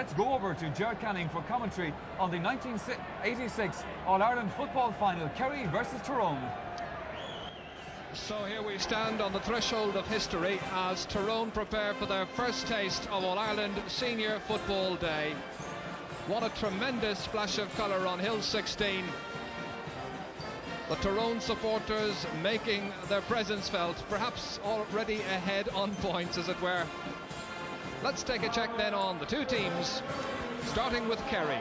let's go over to Ger Canning for commentary on the 1986 All-Ireland football final, Kerry versus Tyrone. So here we stand on the threshold of history as Tyrone prepare for their first taste of All-Ireland Senior Football Day. What a tremendous splash of colour on Hill 16. The Tyrone supporters making their presence felt, perhaps already ahead on points, as it were. Let's take a check then on the two teams, starting with Kerry.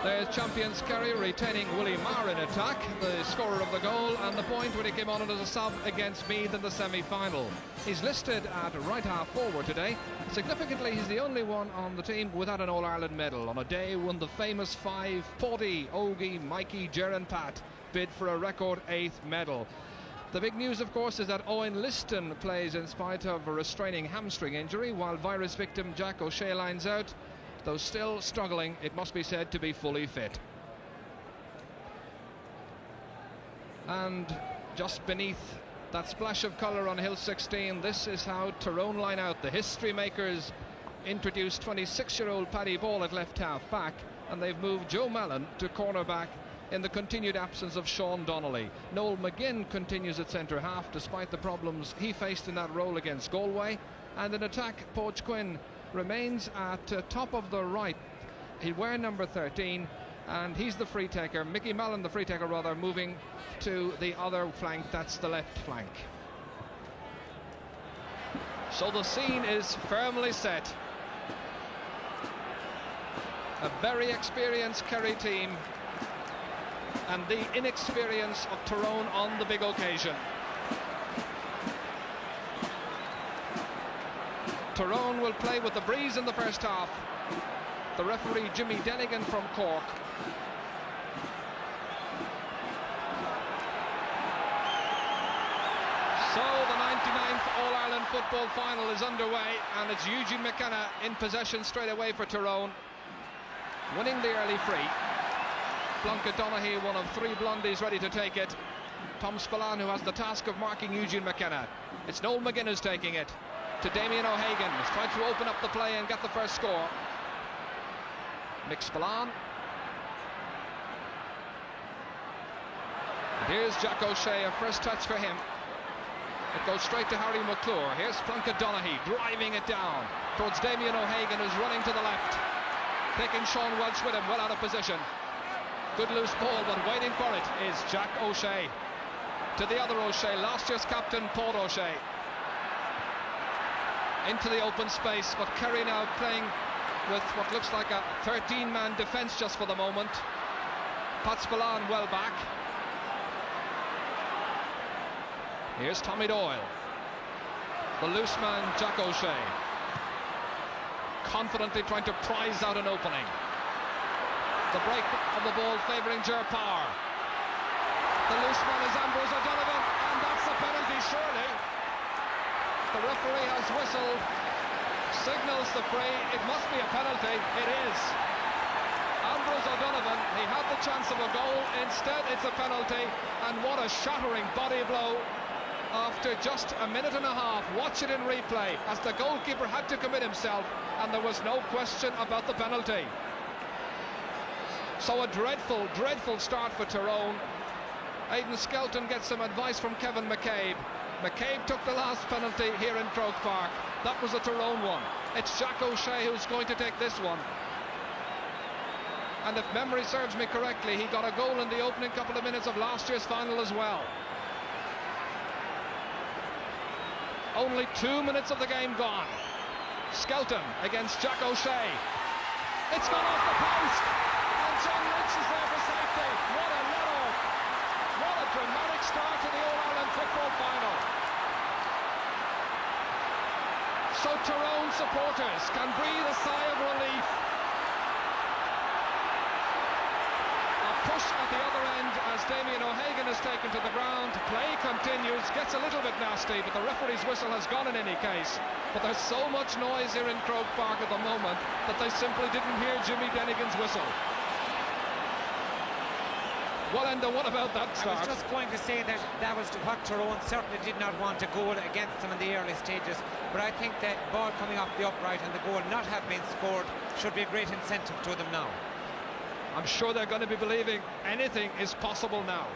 There's champions Kerry retaining Willie Maher in attack, the scorer of the goal, and the point when he came on as a sub against Meath in the semi-final. He's listed at right half forward today. Significantly, he's the only one on the team without an All-Ireland medal on a day when the famous five, Paddy, Ogie, Mikey, Ger and Pat, bid for a record 8th medal. The big news, of course, is that Owen Liston plays in spite of a restraining hamstring injury, while virus victim Jack O'Shea lines out, though still struggling, it must be said, to be fully fit. And just beneath that splash of colour on Hill 16, this is how Tyrone line out. The history makers introduced 26-year-old Paddy Ball at left half back, and they've moved Joe Mallon to cornerback in the continued absence of Sean Donnelly. Noel McGinn continues at centre half despite the problems he faced in that role against Galway, and in attack Poach Quinn remains at top of the right. He'll wear number 13, and he's the free taker. Mickey Mallon, the free taker rather, moving to the other flank, that's the left flank. So the scene is firmly set. A very experienced Kerry team and the inexperience of Tyrone on the big occasion. Tyrone will play with the breeze in the first half. The referee, Jimmy Denigan from Cork. So the 99th All-Ireland football final is underway, and it's Eugene McKenna in possession straight away for Tyrone, winning the early free. Blanca Donaghy, one of three blondies, ready to take it. Tom Spillane, who has the task of marking Eugene McKenna. It's Noel McGinn who's taking it to Damien O'Hagan. He's tried to open up the play and get the first score. Mick Spillane. And here's Jack O'Shea, a first touch for him. It goes straight to Harry McClure. Here's Blanca Donaghy driving it down towards Damien O'Hagan, who's running to the left. Taking Sean Welch with him, well out of position. Good loose ball, but waiting for it is Jack O'Shea. To the other O'Shea, last year's captain, Paul O'Shea. Into the open space, but Kerry now playing with what looks like a 13-man defence just for the moment. Pat Spillane well back. Here's Tommy Doyle. The loose man, Jack O'Shea. Confidently trying to prize out an opening. The break of the ball favouring Ger Power. The loose man is Ambrose O'Donovan, and that's a penalty, surely. The referee has whistled, signals the free. It must be a penalty. It is. Ambrose O'Donovan, he had the chance of a goal. Instead, it's a penalty. And what a shattering body blow after just a minute and a half. Watch it in replay as the goalkeeper had to commit himself, and there was no question about the penalty. So a dreadful, dreadful start for Tyrone. Aidan Skelton gets some advice from Kevin McCabe. McCabe took the last penalty here in Croke Park. That was a Tyrone one. It's Jack O'Shea who's going to take this one. And if memory serves me correctly, he got a goal in the opening couple of minutes of last year's final as well. Only 2 minutes of the game gone. Skelton against Jack O'Shea. It's gone off the post, and John Rich is there for safety. What a let-off. What a dramatic start to the All-Ireland football final. So Tyrone supporters can breathe a sigh of relief. A push at the other end as Damien O'Hagan is taken to the ground. Play continues, gets a little bit nasty, but the referee's whistle has gone in any case. But there's so much noise here in Croke Park at the moment that they simply didn't hear Jimmy Denigan's whistle. Well, Enda, what about that start? I was just going to say that that was what Tyrone certainly did not want a goal against them in the early stages, but I think that ball coming off the upright and the goal not have been scored should be a great incentive to them now. I'm sure they're going to be believing anything is possible now.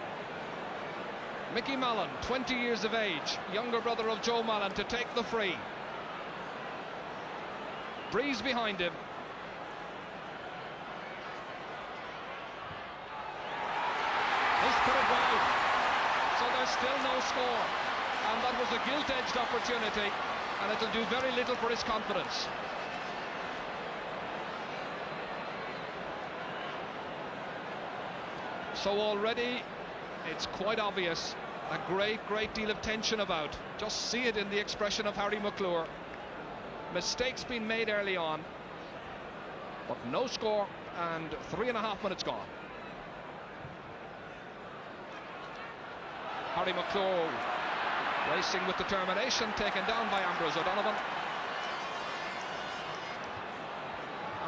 Mickey Mallon, 20 years of age, younger brother of Joe Mallon, to take the free. Breeze behind him. He's put it wide. So there's still no score. And that was a gilt-edged opportunity, and it'll do very little for his confidence. So already it's quite obvious, a great deal of tension about. Just see it in the expression of Harry McClure. Mistakes been made early on, but no score, and 3.5 minutes gone. Harry McClure racing with determination, taken down by Ambrose O'Donovan.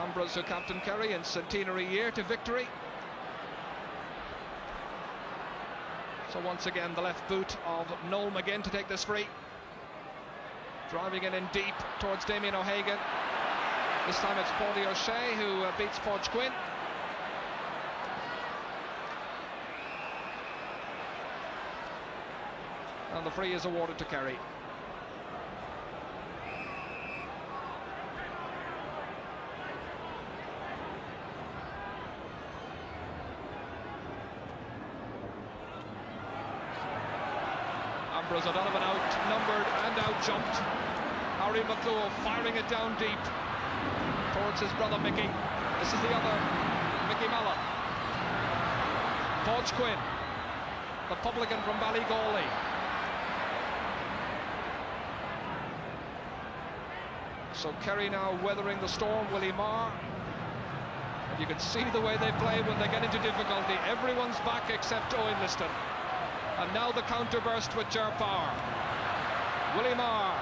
Ambrose, who captained Kerry in centenary year to victory. So once again the left boot of Noel McGinn to take this free. Driving it in deep towards Damien O'Hagan. This time it's Paudie O'Shea who beats Podge Quinn. And the free is awarded to Kerry. Ambrose O'Donovan outnumbered and outjumped. Harry McClure firing it down deep towards his brother Mickey. This is the other Mickey Mallon. Podge Quinn, the publican from Ballygawley. So Kerry now weathering the storm. Willie Marr. And you can see the way they play when they get into difficulty. Everyone's back except Owen Liston. And now the counterburst with Ger Power. Willie Marr.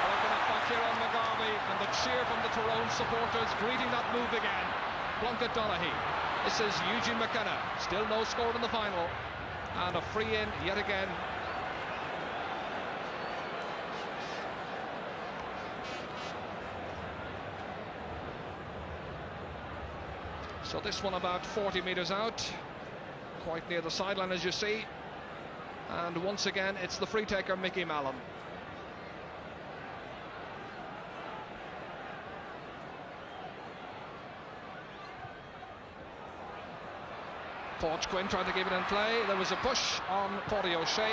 Looking at Bakir McGarvey, and the cheer from the Tyrone supporters greeting that move again. Plunkett Donaghy. This is Eugene McKenna. Still no score in the final. And a free in yet again. So this one about 40 metres out. Quite near the sideline, as you see, and once again it's the free taker Mickey Mallon. Podge Quinn trying to keep it in play. There was a push on Paudie O'Shea.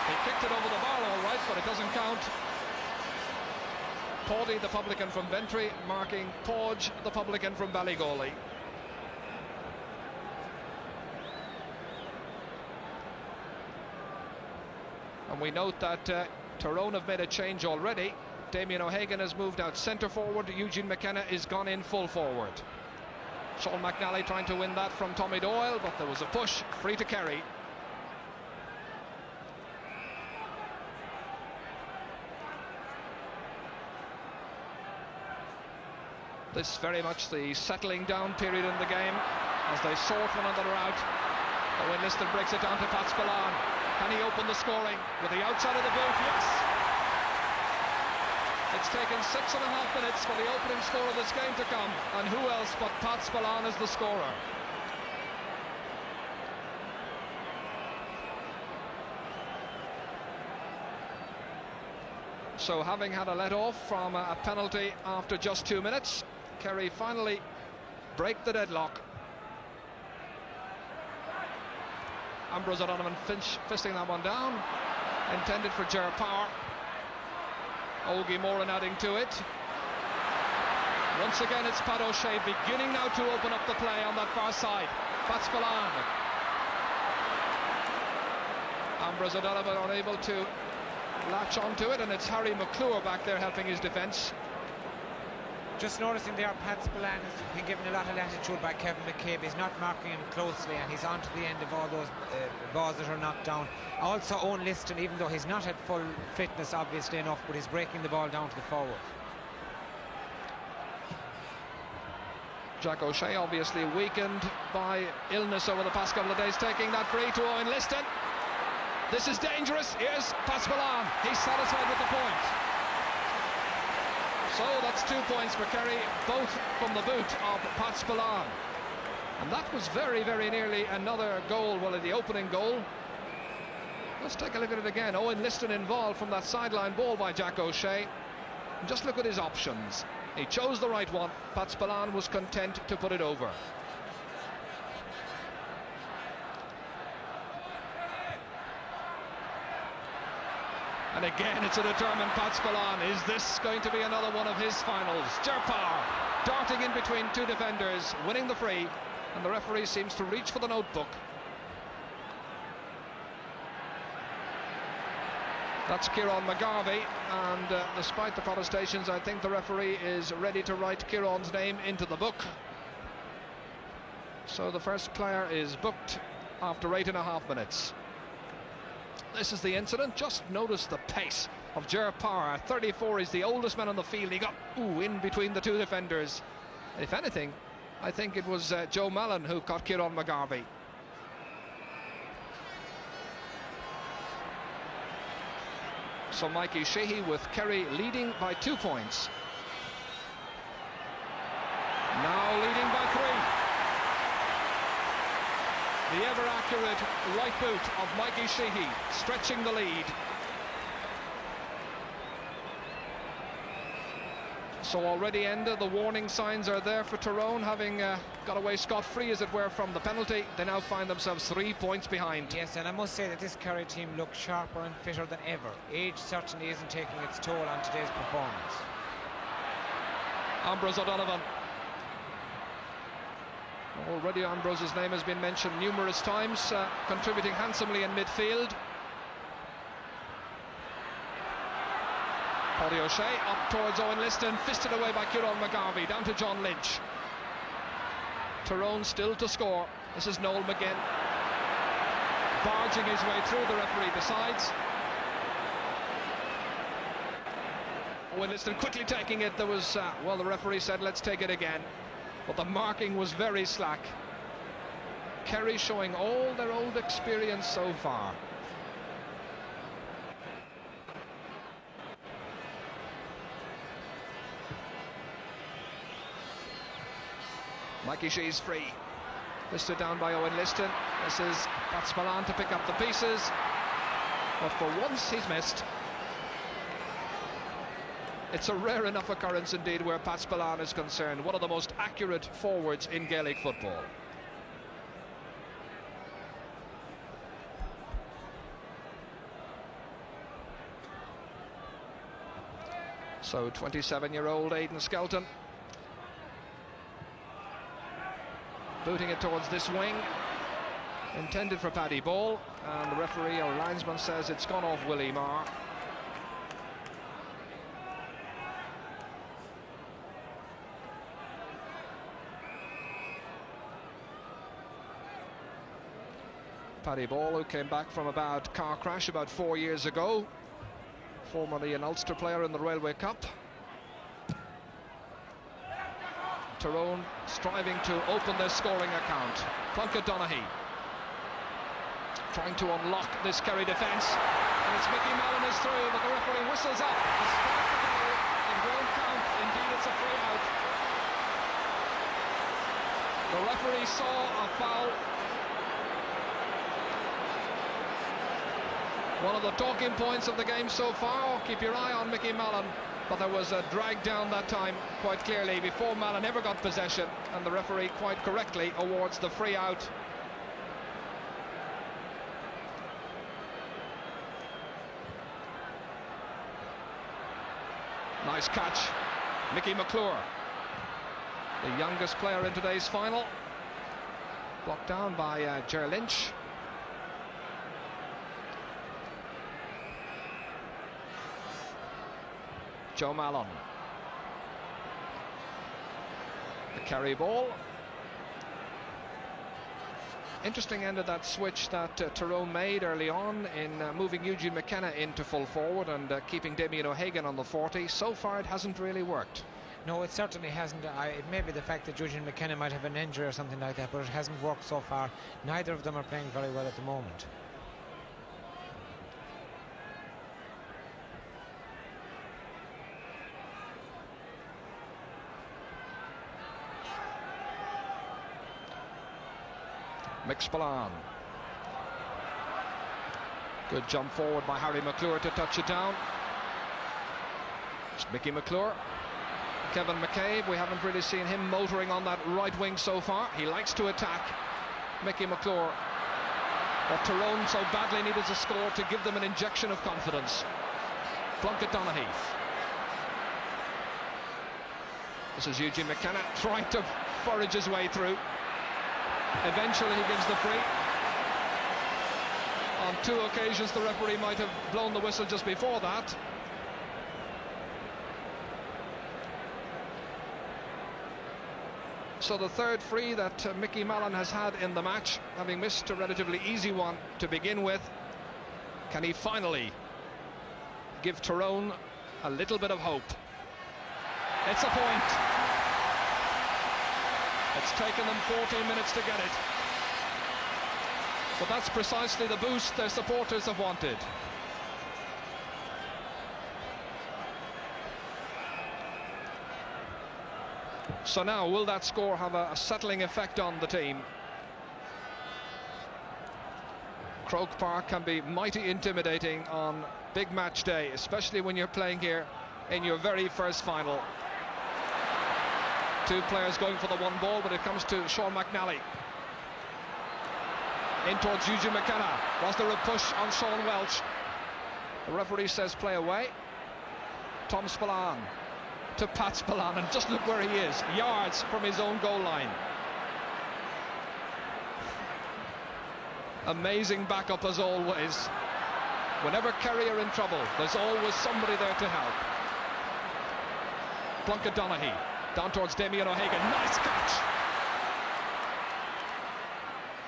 He kicked it over the bar all right, but it doesn't count. Paudie, the publican from Ventry, marking Podge, the publican from Ballygawley. And we note that Tyrone have made a change already. Damien O'Hagan has moved out centre forward. Eugene McKenna is gone in full forward. Sean McNally trying to win that from Tommy Doyle, but there was a push, free to Kerry. This very much the settling down period in the game as they sort one another out. Owen Liston breaks it down to Pat Spillane. Can he open the scoring with the outside of the boot? Yes! It's taken 6.5 minutes for the opening score of this game to come, and who else but Pat Spillane is the scorer. So having had a let-off from a penalty after just 2 minutes, Kerry finally break the deadlock. Ambrose O'Donovan fisting that one down, intended for Ger Power. Olgie Moran adding to it. Once again it's Pat O'Shea beginning now to open up the play on that far side. Pat Spillane. Ambrose O'Donovan unable to latch onto it, and it's Harry McClure back there helping his defence. Just noticing there, Pat Spillane has been given a lot of latitude by Kevin McCabe. He's not marking him closely, and he's on to the end of all those balls that are knocked down. Also Owen Liston, even though he's not at full fitness obviously enough, but he's breaking the ball down to the forward. Jack O'Shea, obviously weakened by illness over the past couple of days, taking that free to Owen Liston. This is dangerous. Here's Paspalan. He's satisfied with the point. So that's 2 points for Kerry, both from the boot of Paspalan. And that was very, very nearly another goal, well, the opening goal. Let's take a look at it again. Owen Liston involved from that sideline ball by Jack O'Shea. And just look at his options. He chose the right one. Paspalan was content to put it over. And again, it's a determined Paspalan. Is this going to be another one of his finals? Jerpar darting in between two defenders, winning the free, and the referee seems to reach for the notebook. That's Kieran McGarvey, and despite the protestations, I think the referee is ready to write Kieran's name into the book. So the first player is booked after 8.5 minutes. This is the incident. Just notice the pace of Ger Power. 34 is the oldest man on the field. He got in between the two defenders. If anything, I think it was Joe Mallon who caught Kieran McGarvey. So Mikey Sheehy with Kerry leading by 2 points. Now leading by 3. The ever-accurate right boot of Mikey Sheehy, stretching the lead. So already ended, the warning signs are there for Tyrone, having got away scot-free, as it were, from the penalty. They now find themselves 3 points behind. Yes, and I must say that this Kerry team looks sharper and fitter than ever. Age certainly isn't taking its toll on today's performance. Ambrose O'Donovan. Already Ambrose's name has been mentioned numerous times, contributing handsomely in midfield. Paddy O'Shea up towards Owen Liston, fisted away by Kieran McGarvey, down to John Lynch. Tyrone still to score. This is Noel McGinn, barging his way through, the referee decides. Owen Liston quickly taking it. There was, well, the referee said, let's take it again. But the marking was very slack. Kerry showing all their old experience so far. Mikey Shee's free. Fisted down by Owen Liston. This is Paspalan to pick up the pieces. But for once he's missed. It's a rare enough occurrence indeed where Paspalan is concerned. One of the most accurate forwards in Gaelic football. So 27-year-old Aidan Skelton booting it towards this wing, intended for Paddy Ball, and the referee or linesman says it's gone off Willie Marr. Paddy Ball, who came back from a bad car crash about 4 years ago, formerly an Ulster player in the Railway Cup. Tyrone striving to open their scoring account. Plunkett Donaghy trying to unlock this Kerry defence, and it's Mickey Mallon is through, but the referee whistles up. It won't count. Indeed, it's a free out. The referee saw a foul. One of the talking points of the game so far. Keep your eye on Mickey Mallon. But there was a drag down that time, quite clearly, before Mallon ever got possession, and the referee quite correctly awards the free out. Nice catch, Mickey McClure, the youngest player in today's final. Blocked down by Ger Lynch. Joe Mallon. The Kerry ball. Interesting end of that switch that Tyrone made early on in moving Eugene McKenna into full forward and keeping Damien O'Hagan on the 40. So far it hasn't really worked. No, it certainly hasn't. It may be the fact that Eugene McKenna might have an injury or something like that, but it hasn't worked so far. Neither of them are playing very well at the moment. Spillane. Good jump forward by Harry McClure to touch it down. It's Mickey McClure. Kevin McCabe, we haven't really seen him motoring on that right wing so far. He likes to attack. Mickey McClure. But Tyrone so badly needed a score to give them an injection of confidence. Plunkett Donaghy. This is Eugene McKenna trying to forage his way through. Eventually he gives the free. On 2 occasions the referee might have blown the whistle just before that. So the third free that Mickey Mallon has had in the match, having missed a relatively easy one to begin with. Can he finally give Tyrone a little bit of hope? It's a point. It's taken them 14 minutes to get it. But that's precisely the boost their supporters have wanted. So now, will that score have a settling effect on the team? Croke Park can be mighty intimidating on big match day, especially when you're playing here in your very first final. 2 players going for the one ball, but it comes to Sean McNally. In towards Eugene McKenna. Was there a push on Sean Welch? The referee says play away. Tom Spillane to Pat Spillane, and just look where he is, yards from his own goal line. Amazing backup as always. Whenever Kerry are in trouble, there's always somebody there to help. Plunkett Donaghy down towards Damien O'Hagan. Nice catch.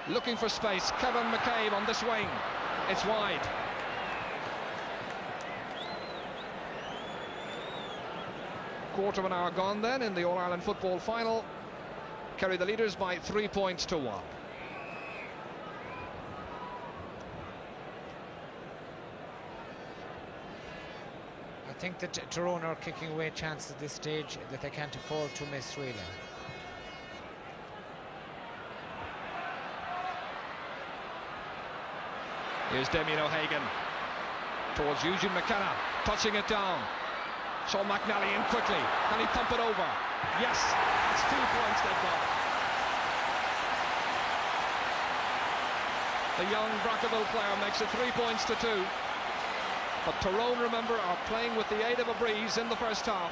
Looking for space. Kevin McCabe on this wing. It's wide. Quarter of an hour gone then in the All-Ireland football final. Kerry the leaders by 3 points to 1. I think that Tyrone are kicking away chances at this stage that they can't afford to miss, really. Here's Damien O'Hagan towards Eugene McKenna, touching it down. Sean McNally in quickly. Can he pump it over? Yes, it's 2 points they've got. The young Brackerville player makes it 3 points to 2. But Tyrone, remember, are playing with the aid of a breeze in the first half.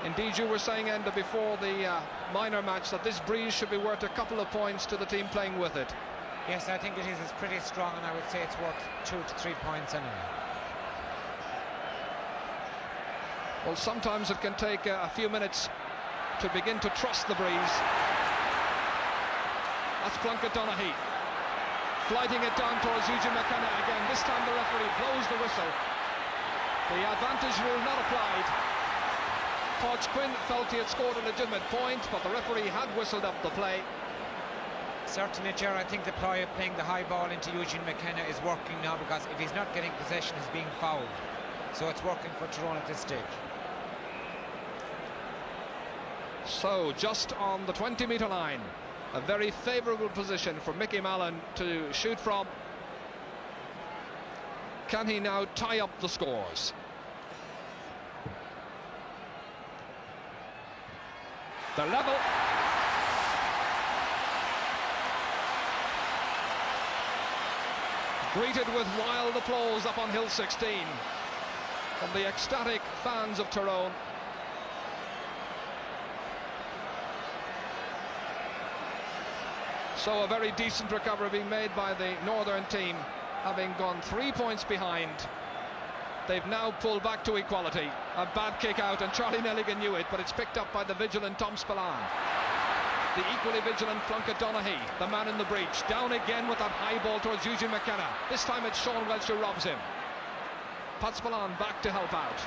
Indeed, you were saying, Enda, before the minor match that this breeze should be worth a couple of points to the team playing with it. Yes, I think it is. It's pretty strong, and I would say it's worth 2 to 3 points anyway. Well, sometimes it can take a few minutes to begin to trust the breeze. That's Plunkett Donaghy. Flighting it down towards Eugene McKenna again. This time the referee blows the whistle. The advantage rule not applied. Podge Quinn felt he had scored a legitimate point, but the referee had whistled up the play. Certainly, Ger, I think the ploy of playing the high ball into Eugene McKenna is working now, because if he's not getting possession, he's being fouled. So it's working for Tyrone at this stage. So, just on the 20-metre line, a very favourable position for Mickey Mallon to shoot from. Can he now tie up the scores? The level. Greeted with wild applause up on Hill 16 from the ecstatic fans of Tyrone. So a very decent recovery being made by the Northern team, having gone 3 points behind. They've now pulled back to equality. A bad kick out, and Charlie Nelligan knew it, but it's picked up by the vigilant Tom Spillane. The equally vigilant Plunkett Donaghy, the man in the breach, down again with that high ball towards Eugene McKenna. This time it's Sean Welch who robs him. Pat Spillane back to help out.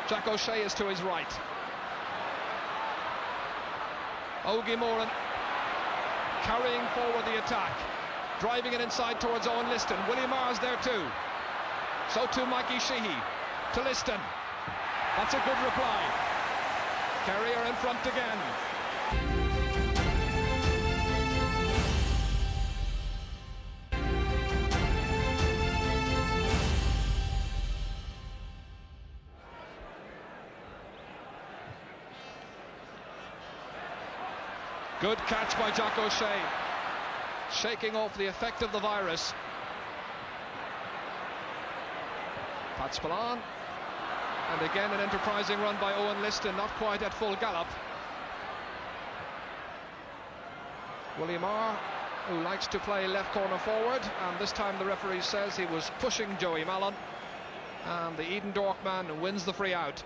Jack O'Shea is to his right. Ogie Moran carrying forward the attack, driving it inside towards Owen Liston. Willie Marr's there too. So too Mikey Sheehy to Liston. That's a good reply. Kerry are in front again. Good catch by Jack O'Shea, shaking off the effect of the virus. Pat Spillane, and again an enterprising run by Owen Liston, not quite at full gallop. Willie Marr, who likes to play left corner forward, and this time the referee says he was pushing Joey Mallon, and the Eden Dork man wins the free out.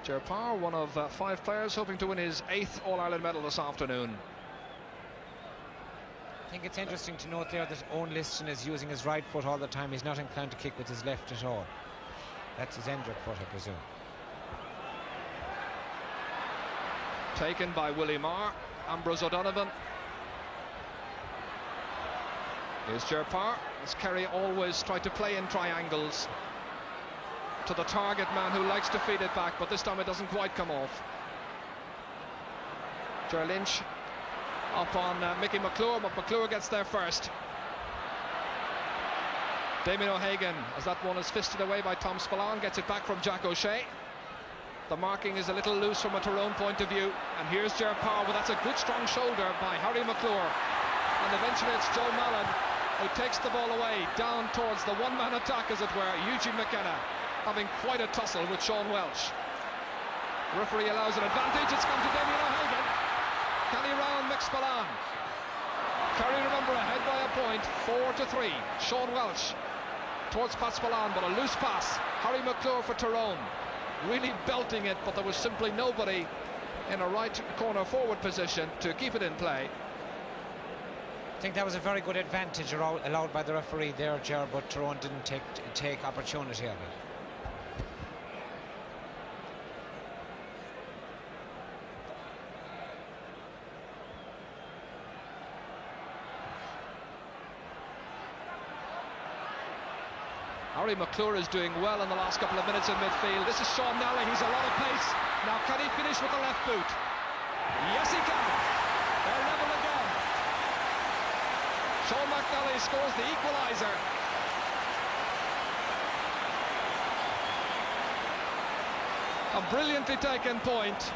Ger Parr, one of 5 players hoping to win his 8th All-Ireland medal this afternoon. I think it's interesting to note there that Owen Liston is using his right foot all the time. He's not inclined to kick with his left at all. That's his Endrick foot, I presume. Taken by Willie Marr. Ambrose O'Donovan. Here's Ger Parr. As Kerry always try to play in triangles to the target man who likes to feed it back, but this time it doesn't quite come off. Ger Lynch up on Mickey McClure, but McClure gets there first. Damien O'Hagan, as that one is fisted away by Tom Spillane, gets it back from Jack O'Shea. The marking is a little loose from a Tyrone point of view, and here's Ger Parr, but that's a good strong shoulder by Harry McClure, and eventually it's Joe Mallon who takes the ball away down towards the one-man attack, as it were. Eugene McKenna having quite a tussle with Sean Welsh. The referee allows an advantage. It's come to Damien O'Hagan. Can he round Mick Spillane? Kerry, remember, ahead by a point, 4-3. Sean Welsh towards Pat Spillane, but a loose pass. Harry McClure for Tyrone, really belting it, but there was simply nobody in a right corner forward position to keep it in play. I think that was a very good advantage allowed by the referee there, Ger, but Tyrone didn't take opportunity of it. Harry McClure is doing well in the last couple of minutes in midfield. This is Sean Nelly, he's a lot of pace. Now can he finish with the left boot? Yes, he can. They're level again. Sean McNally scores the equaliser. A brilliantly taken point.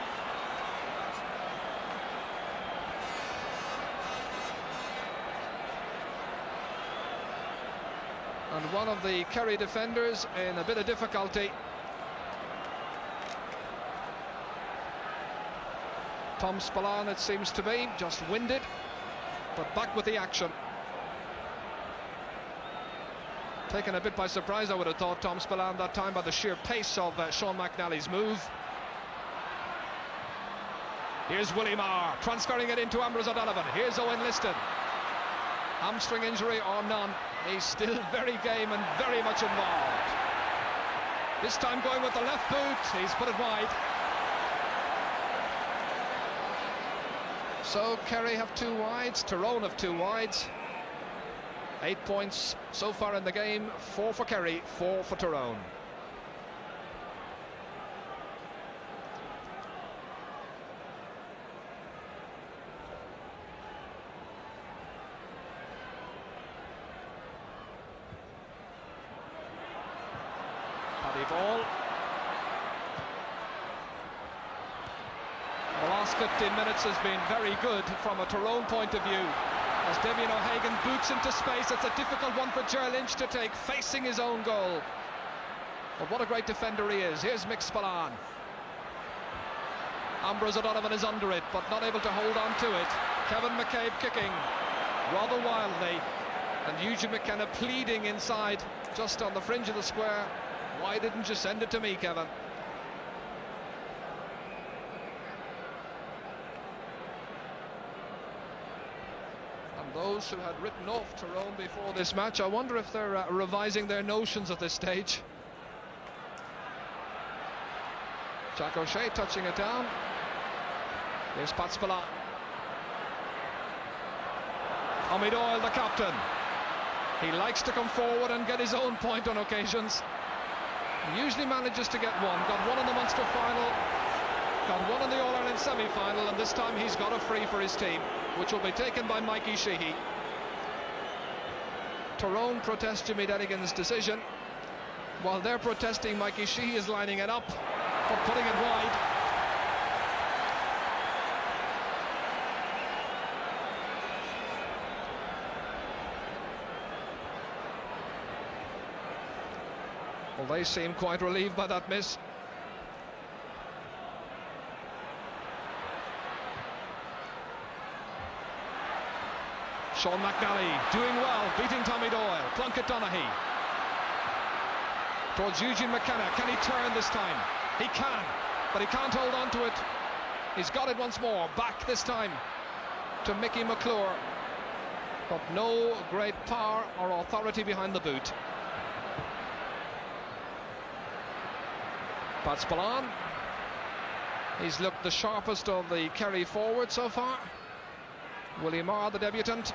And one of the Kerry defenders in a bit of difficulty. Tom Spillane, it seems to be, just winded, but back with the action. Taken a bit by surprise, I would have thought, Tom Spillane that time, by the sheer pace of Sean McNally's move. Here's Willie Marr, transferring it into Ambrose O'Donovan. Here's Owen Liston. Hamstring injury or none, he's still very game and very much involved. This time going with the left boot, he's put it wide. So Kerry have 2 wides, Tyrone have 2 wides. 8 points so far in the game, 4 for Kerry, 4 for Tyrone. Ball. The last 15 minutes has been very good from a Tyrone point of view. As Damien O'Hagan boots into space, it's a difficult one for Ger Lynch to take, facing his own goal. But what a great defender he is. Here's Mick Spillane. Ambrose O'Donovan is under it, but not able to hold on to it. Kevin McCabe kicking rather wildly, and Eugene McKenna pleading inside, just on the fringe of the square. Why didn't you send it to me, Kevin? And those who had written off Tyrone before this match, I wonder if they're revising their notions at this stage. Jack O'Shea touching it down. Here's Pat Spillane. Tommy Doyle, the captain. He likes to come forward and get his own point on occasions. He usually manages to get one. Got one in the Munster final, got one in the All-Ireland semi-final, and this time he's got a free for his team, which will be taken by Mikey Sheehy. Tyrone protest Jimmy Denigan's decision. While they're protesting, Mikey Sheehy is lining it up, but putting it wide. Well, they seem quite relieved by that miss. Sean McNally doing well, beating Tommy Doyle. Plunkett Donaghy towards Eugene McKenna. Can he turn this time? He can, but he can't hold on to it. He's got it once more. Back this time to Mickey McClure, but no great power or authority behind the boot. Pat Spillane, he's looked the sharpest of the Kerry forward so far. Willie Marr, the debutant.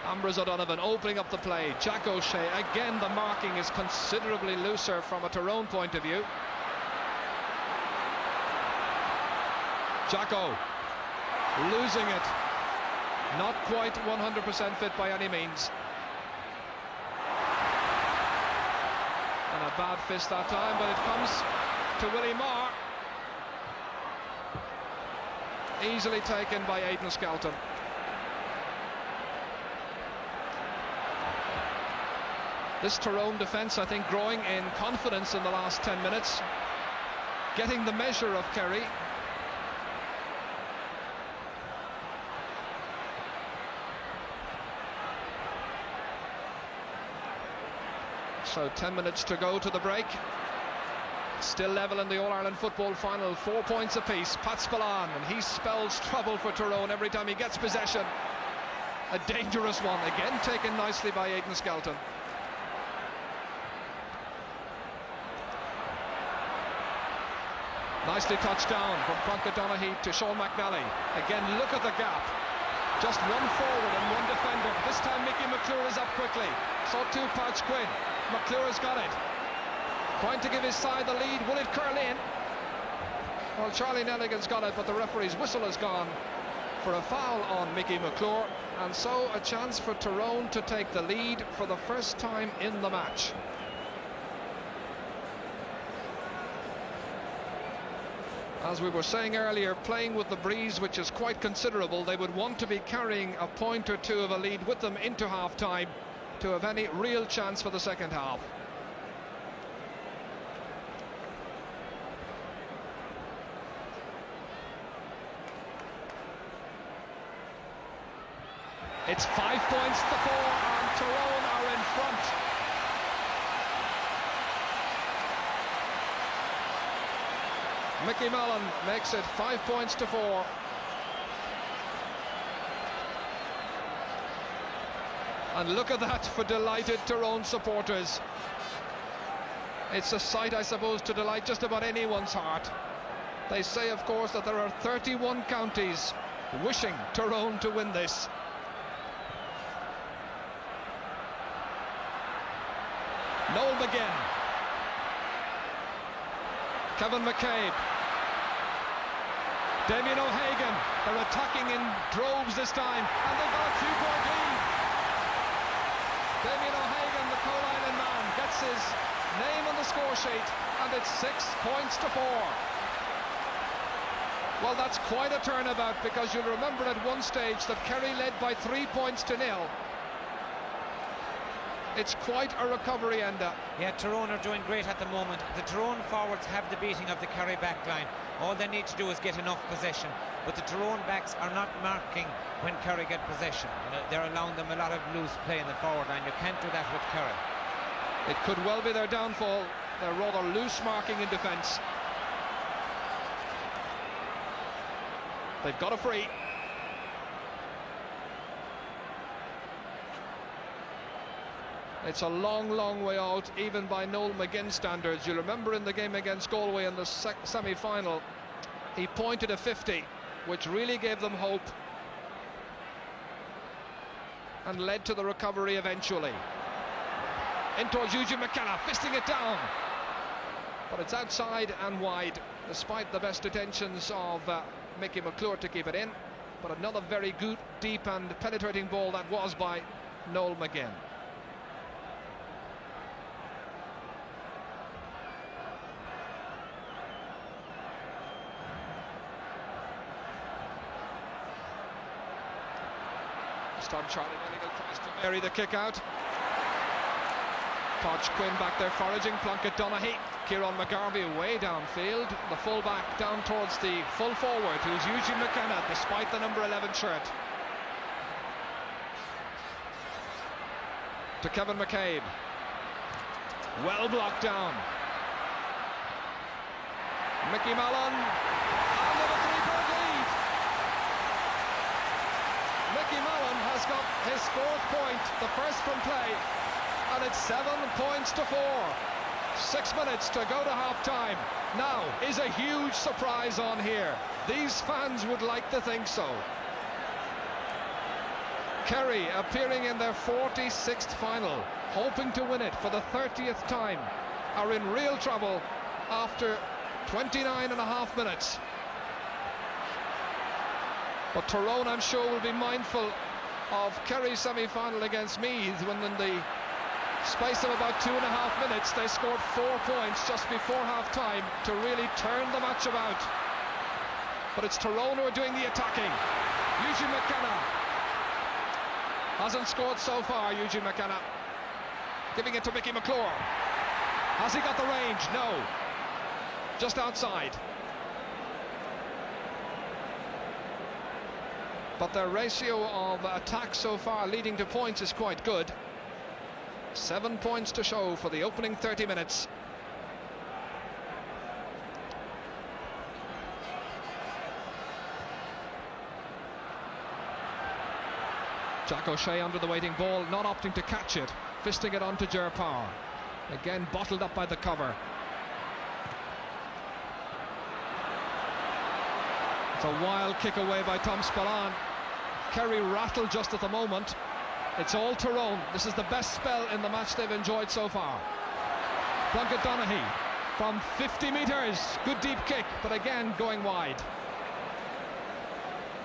Ambrose O'Donovan opening up the play. Jack O'Shea, again the marking is considerably looser from a Tyrone point of view. Jacko losing it, not quite 100% fit by any means. And a bad fist that time, but it comes to Willie Marr. Easily taken by Aidan Skelton. This Tyrone defence, I think, growing in confidence in the last 10 minutes, getting the measure of Kerry. So 10 minutes to go to the break. Still level in the All-Ireland football final, 4 points apiece. Pat Spillane, and he spells trouble for Tyrone every time he gets possession. A dangerous one, again taken nicely by Aidan Skelton. Nicely touched down from Plunkett Donaghy to Sean McNally. Again, look at the gap. Just one forward and one defender. This time Mickey McClure is up quickly. So too Patch Quinn. McClure has got it. Trying to give his side the lead. Will it curl in? Well, Charlie Nelligan's got it, but the referee's whistle has gone for a foul on Mickey McClure. And so a chance for Tyrone to take the lead for the first time in the match. As we were saying earlier, playing with the breeze, which is quite considerable, they would want to be carrying a point or two of a lead with them into half-time to have any real chance for the second half. It's 5 points to 4 and Tyrone are in front. Mickey Mellon makes it 5 points to 4. And look at that for delighted Tyrone supporters. It's a sight, I suppose, to delight just about anyone's heart. They say, of course, that there are 31 counties wishing Tyrone to win this. Noel McGinn. Kevin McCabe. Damien O'Hagan. They're attacking in droves this time, and they've got a 2-point lead. Damien O'Hagan, the Coal Island man, gets his name on the score sheet, and it's 6 points to 4. Well, that's quite a turnabout, because you'll remember at one stage that Kerry led by 3 points to 0. It's quite a recovery ender. Yeah, Tyrone are doing great at the moment. The Tyrone forwards have the beating of the Kerry back line. All they need to do is get enough possession. But the Tyrone backs are not marking when Kerry get possession. They're allowing them a lot of loose play in the forward line. You can't do that with Kerry. It could well be their downfall. They're rather loose marking in defence. They've got a free. It's a long, long way out, even by Noel McGinn standards. You'll remember in the game against Galway in the semi-final, he pointed a 50, which really gave them hope and led to the recovery eventually. In towards Eugene McKenna, fisting it down. But it's outside and wide, despite the best intentions of Mickey McClure to keep it in. But another very good, deep and penetrating ball that was by Noel McGinn. This time Charlie Nelligan tries to vary the kick out. Podge Quinn back there foraging, Plunkett Donaghy, Kieran McGarvey way downfield, the full-back down towards the full forward, who's Eugene McKenna, despite the number 11 shirt. To Kevin McCabe. Well blocked down. Mickey Mallon, and a 3-point lead. Mickey Mallon has got his 4th point, the first from play, and it's 7 points to 4. 6 minutes to go to half-time. Now is a huge surprise on here. These fans would like to think so. Kerry, appearing in their 46th final, hoping to win it for the 30th time, are in real trouble after 29.5 minutes. But Tyrone, I'm sure, will be mindful of Kerry's semi-final against Meath, when in the space of about 2.5 minutes they scored 4 points just before half-time to really turn the match about. But it's Tyrone who are doing the attacking. Eugene McKenna hasn't scored so far. Eugene McKenna giving it to Mickey McClure. Has he got the range? No. Just outside. But their ratio of attacks so far leading to points is quite good. 7 points to show for the opening 30 minutes. Jack O'Shea under the waiting ball, not opting to catch it, fisting it onto Ger Power. Again bottled up by the cover. It's a wild kick away by Tom Spillane. Kerry rattled just at the moment. It's all Tyrone. This is the best spell in the match they've enjoyed so far. Plunkett Donaghy from 50 metres. Good deep kick, but again going wide.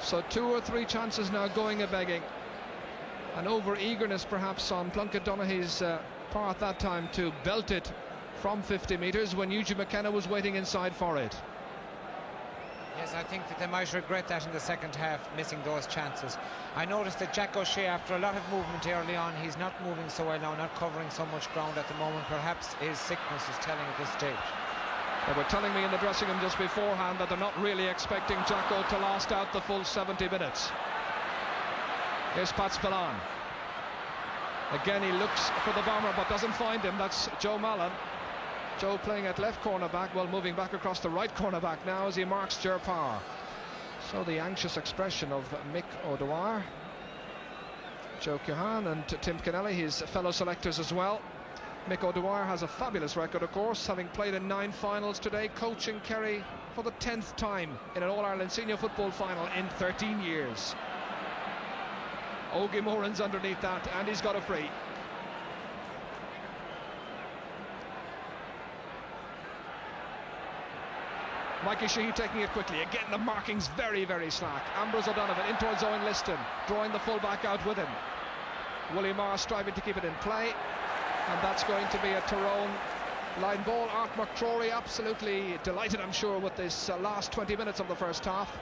So 2 or 3 chances now going a-begging. An over-eagerness perhaps on Plunkett Donaghy's part that time to belt it from 50 metres when Eugene McKenna was waiting inside for it. Yes, I think that they might regret that in the second half, missing those chances. I noticed that Jack O'Shea, after a lot of movement early on, he's not moving so well now, not covering so much ground at the moment. Perhaps his sickness is telling at this stage. They were telling me in the dressing room just beforehand that they're not really expecting Jacko to last out the full 70 minutes. Here's Pat Spillane. Again, he looks for the bomber but doesn't find him. That's Joe Mallon. Joe playing at left cornerback, well, moving back across the right cornerback now as he marks Ger Power. So the anxious expression of Mick O'Dwyer, Joe Keohane and Tim Kennelly, his fellow selectors as well. Mick O'Dwyer has a fabulous record, of course, having played in 9 finals today, coaching Kerry for the 10th time in an All-Ireland senior football final in 13 years. Ogie Moran's underneath that, and he's got a free. Mikey Sheehy taking it quickly. Again, the marking's very, very slack. Ambrose O'Donovan in towards Owen Liston, drawing the full-back out with him. Willie Marr striving to keep it in play, and that's going to be a Tyrone line ball. Art McCrory absolutely delighted, I'm sure, with this last 20 minutes of the first half.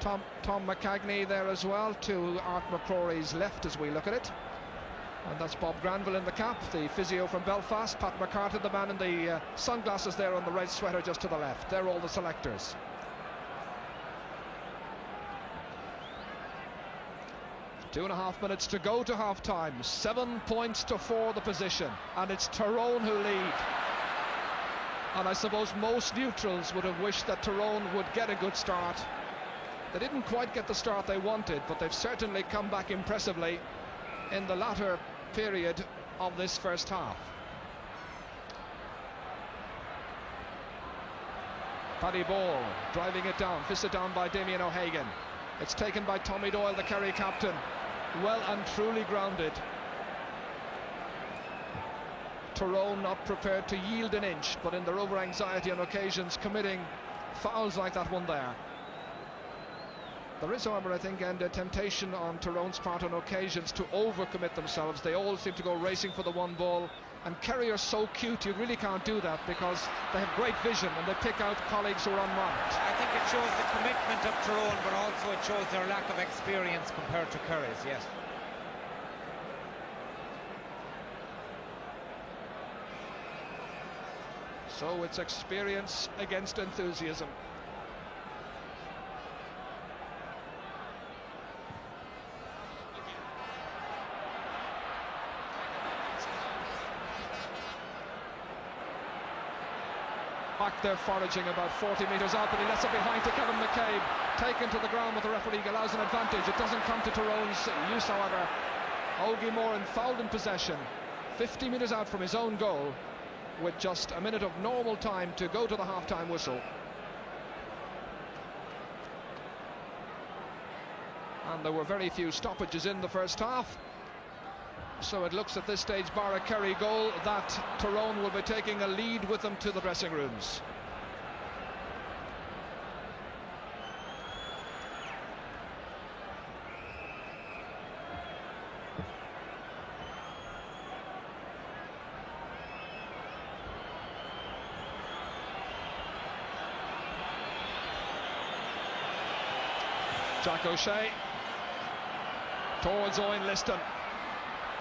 Tom McCagney there as well, to Art McCrory's left as we look at it. And that's Bob Granville in the cap, the physio from Belfast. Pat McCartan, the man in the sunglasses there on the red sweater just to the left. They're all the selectors. Two and a half minutes to go to half-time. 7 points to 4 the position. And it's Tyrone who lead. And I suppose most neutrals would have wished that Tyrone would get a good start. They didn't quite get the start they wanted, but they've certainly come back impressively in the latter period of this first half. Paddy Ball driving it down, fisted down by Damien O'Hagan. It's taken by Tommy Doyle, the Kerry captain. Well and truly grounded. Tyrone not prepared to yield an inch, but in their over-anxiety on occasions committing fouls like that one there. There is, however, I think, and a temptation on Tyrone's part on occasions to overcommit themselves. They all seem to go racing for the one ball, and Kerry are so cute, you really can't do that because they have great vision and they pick out colleagues who are unmarked. I think it shows the commitment of Tyrone, but also it shows their lack of experience compared to Kerry's, yes. So it's experience against enthusiasm. Back there foraging about 40 metres out, but he lets it behind to Kevin McCabe. Taken to the ground, with the referee allows an advantage. It doesn't come to Tyrone's use, however. Ogie Moran fouled in possession, 50 metres out from his own goal, with just a minute of normal time to go to the half-time whistle. And there were very few stoppages in the first half. So it looks at this stage, bar a Kerry goal, that Tyrone will be taking a lead with them to the dressing rooms. Jack O'Shea towards Owen Liston.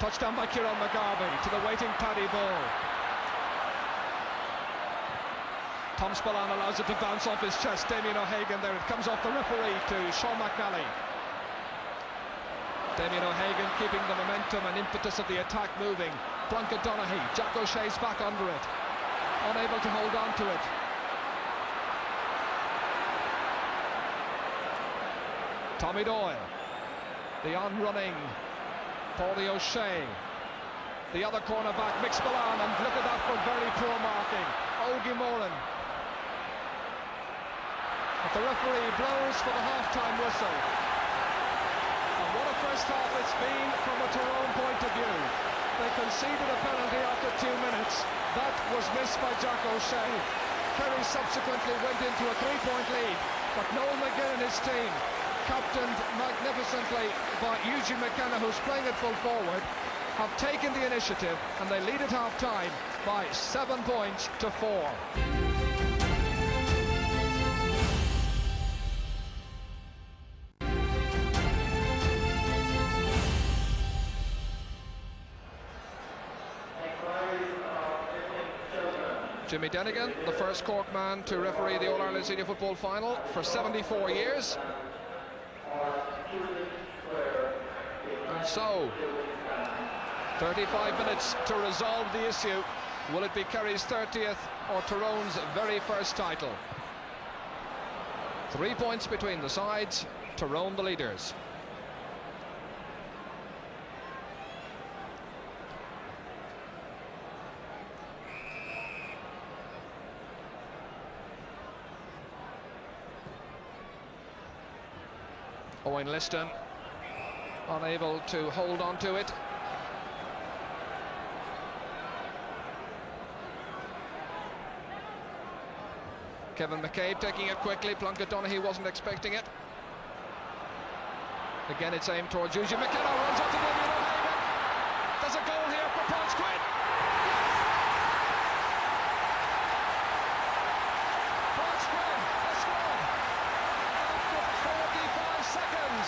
Touchdown by Kieran McGarvey to the waiting Paddy Ball. Tom Spillane allows it to bounce off his chest. Damien O'Hagan there. It comes off the referee to Sean McNally. Damien O'Hagan keeping the momentum and impetus of the attack moving. Plunkett Donaghy. Jack O'Shea's back under it. Unable to hold on to it. Tommy Doyle. The on-running Paulie O'Shea, the other cornerback, Mick Spillane, and look at that for very poor marking. Ogie Moran. But the referee blows for the half-time whistle. And what a first half it's been from a Tyrone point of view. They conceded a penalty after 2 minutes. That was missed by Jack O'Shea. Kerry subsequently went into a 3-point lead, but Noel McGinn and his team, captained magnificently by Eugene McKenna, who's playing at full forward, have taken the initiative, and they lead at half-time by 7 points to 4. Jimmy Denigan, the first Cork man to referee the All-Ireland Senior Football Final for 74 years. And so, 35 minutes to resolve the issue. Will it be Kerry's 30th or Tyrone's very first title? 3 points between the sides, Tyrone the leaders. Owen Liston unable to hold on to it. Kevin McCabe taking it quickly. Plunkett Donaghy wasn't expecting it. Again, it's aimed towards Eugene McKenna. Runs up to Damien O'Hagan. There's a goal here for Pons Quinn. Pons Quinn has scored after 45 seconds.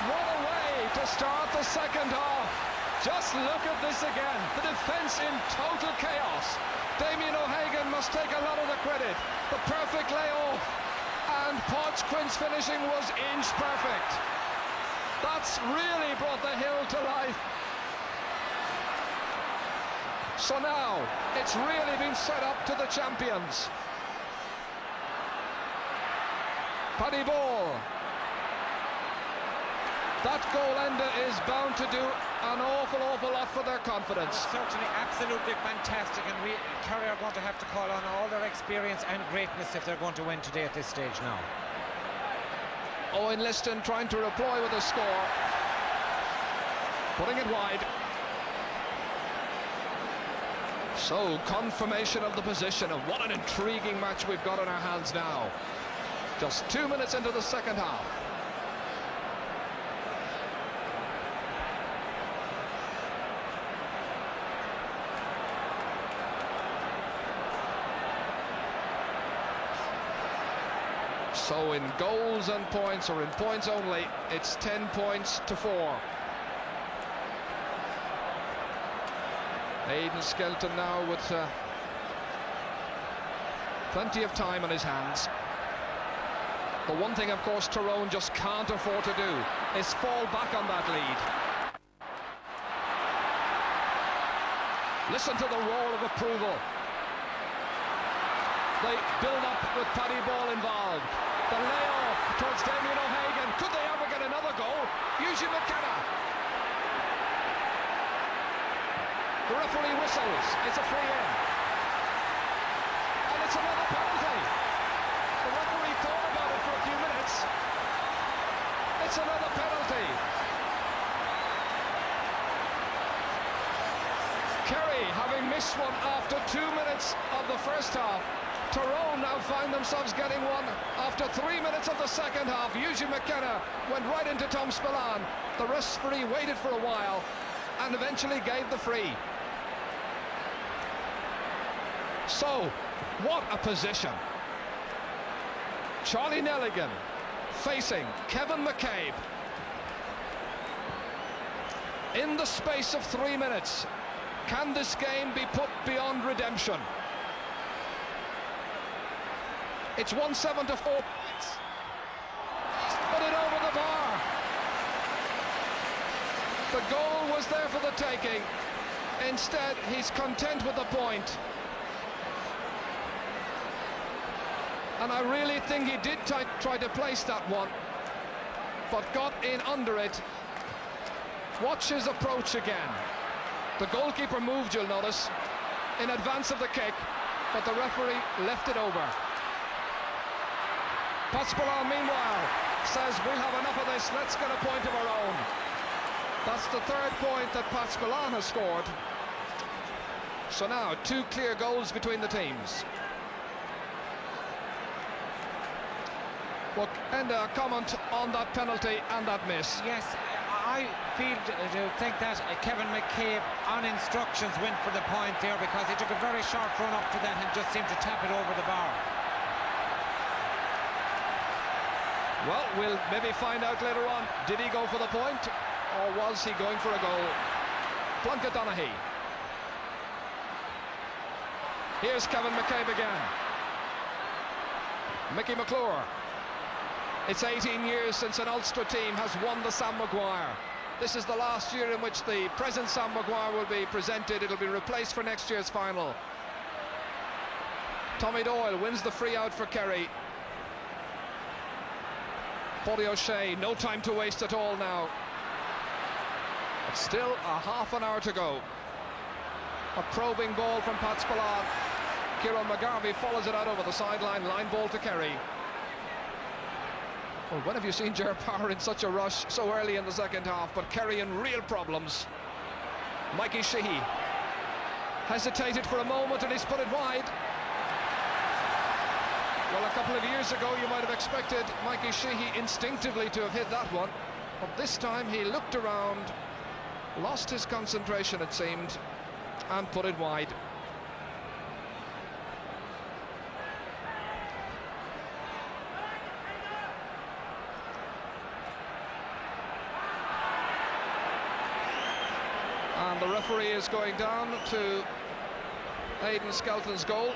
What a way to start the second half. Just look at this again. The defence in total chaos. Damien O'Hagan must take a lot of the credit. The perfect layoff, and Podge Quinn's finishing was inch perfect. That's really brought the hill to life. So now it's really been set up to the champions. Paddy Ball. That goal ender is bound to do an awful lot for their confidence. Certainly, absolutely fantastic, and Kerry are going to have to call on all their experience and greatness if they're going to win today at this stage now. Owen Liston trying to reply with a score, putting it wide. So, confirmation of the position, and what an intriguing match we've got in our hands now. Just 2 minutes into the second half. So in goals and points, or in points only, it's 10 points to 4. Aidan Skelton now with plenty of time on his hands. The one thing, of course, Tyrone just can't afford to do is fall back on that lead. Listen to the roar of approval. They build up with Paddy Ball involved. The layoff towards Damien O'Hagan. Could they ever get another goal? Eugene McKenna. The referee whistles. It's a free in. And it's another penalty. The referee thought about it for a few minutes. It's another penalty. Kerry having missed one after 2 minutes of the first half. Tyrone now find themselves getting one after 3 minutes of the second half. Eugene McKenna went right into Tom Spillane. The referee waited for a while and eventually gave the free. So, what a position. Charlie Nelligan facing Kevin McCabe. In the space of 3 minutes, can this game be put beyond redemption? It's 1-7 to 4 points. Put it over the bar. The goal was there for the taking. Instead, he's content with the point. And I really think he did try to place that one, but got in under it. Watch his approach again. The goalkeeper moved, you'll notice, in advance of the kick, but the referee left it over. Pat Spillane, meanwhile, says we'll have enough of this, let's get a point of our own. That's the third point that Pat Spillane has scored. So now, 2 clear goals between the teams. Well, and a comment on that penalty and that miss. Yes, I think that Kevin McCabe, on instructions, went for the point there because he took a very short run up to that and just seemed to tap it over the bar. Well, we'll maybe find out later on. Did he go for the point, or was he going for a goal? Plunkett Donaghy. Here's Kevin McCabe again. Mickey McClure. It's 18 years since an Ulster team has won the Sam Maguire. This is the last year in which the present Sam Maguire will be presented. It'll be replaced for next year's final. Tommy Doyle wins the free out for Kerry. Paulie O'Shea, no time to waste at all now. But still a half an hour to go. A probing ball from Pat Spillane. Kieran McGarvey follows it out over the sideline. Line ball to Kerry. Well, when have you seen Ger Power in such a rush so early in the second half? But Kerry in real problems. Mikey Sheehy hesitated for a moment and he's put it wide. Well, a couple of years ago you might have expected Mikey Sheehy instinctively to have hit that one, but this time he looked around, lost his concentration it seemed, and put it wide. And the referee is going down to Aidan Skelton's goal.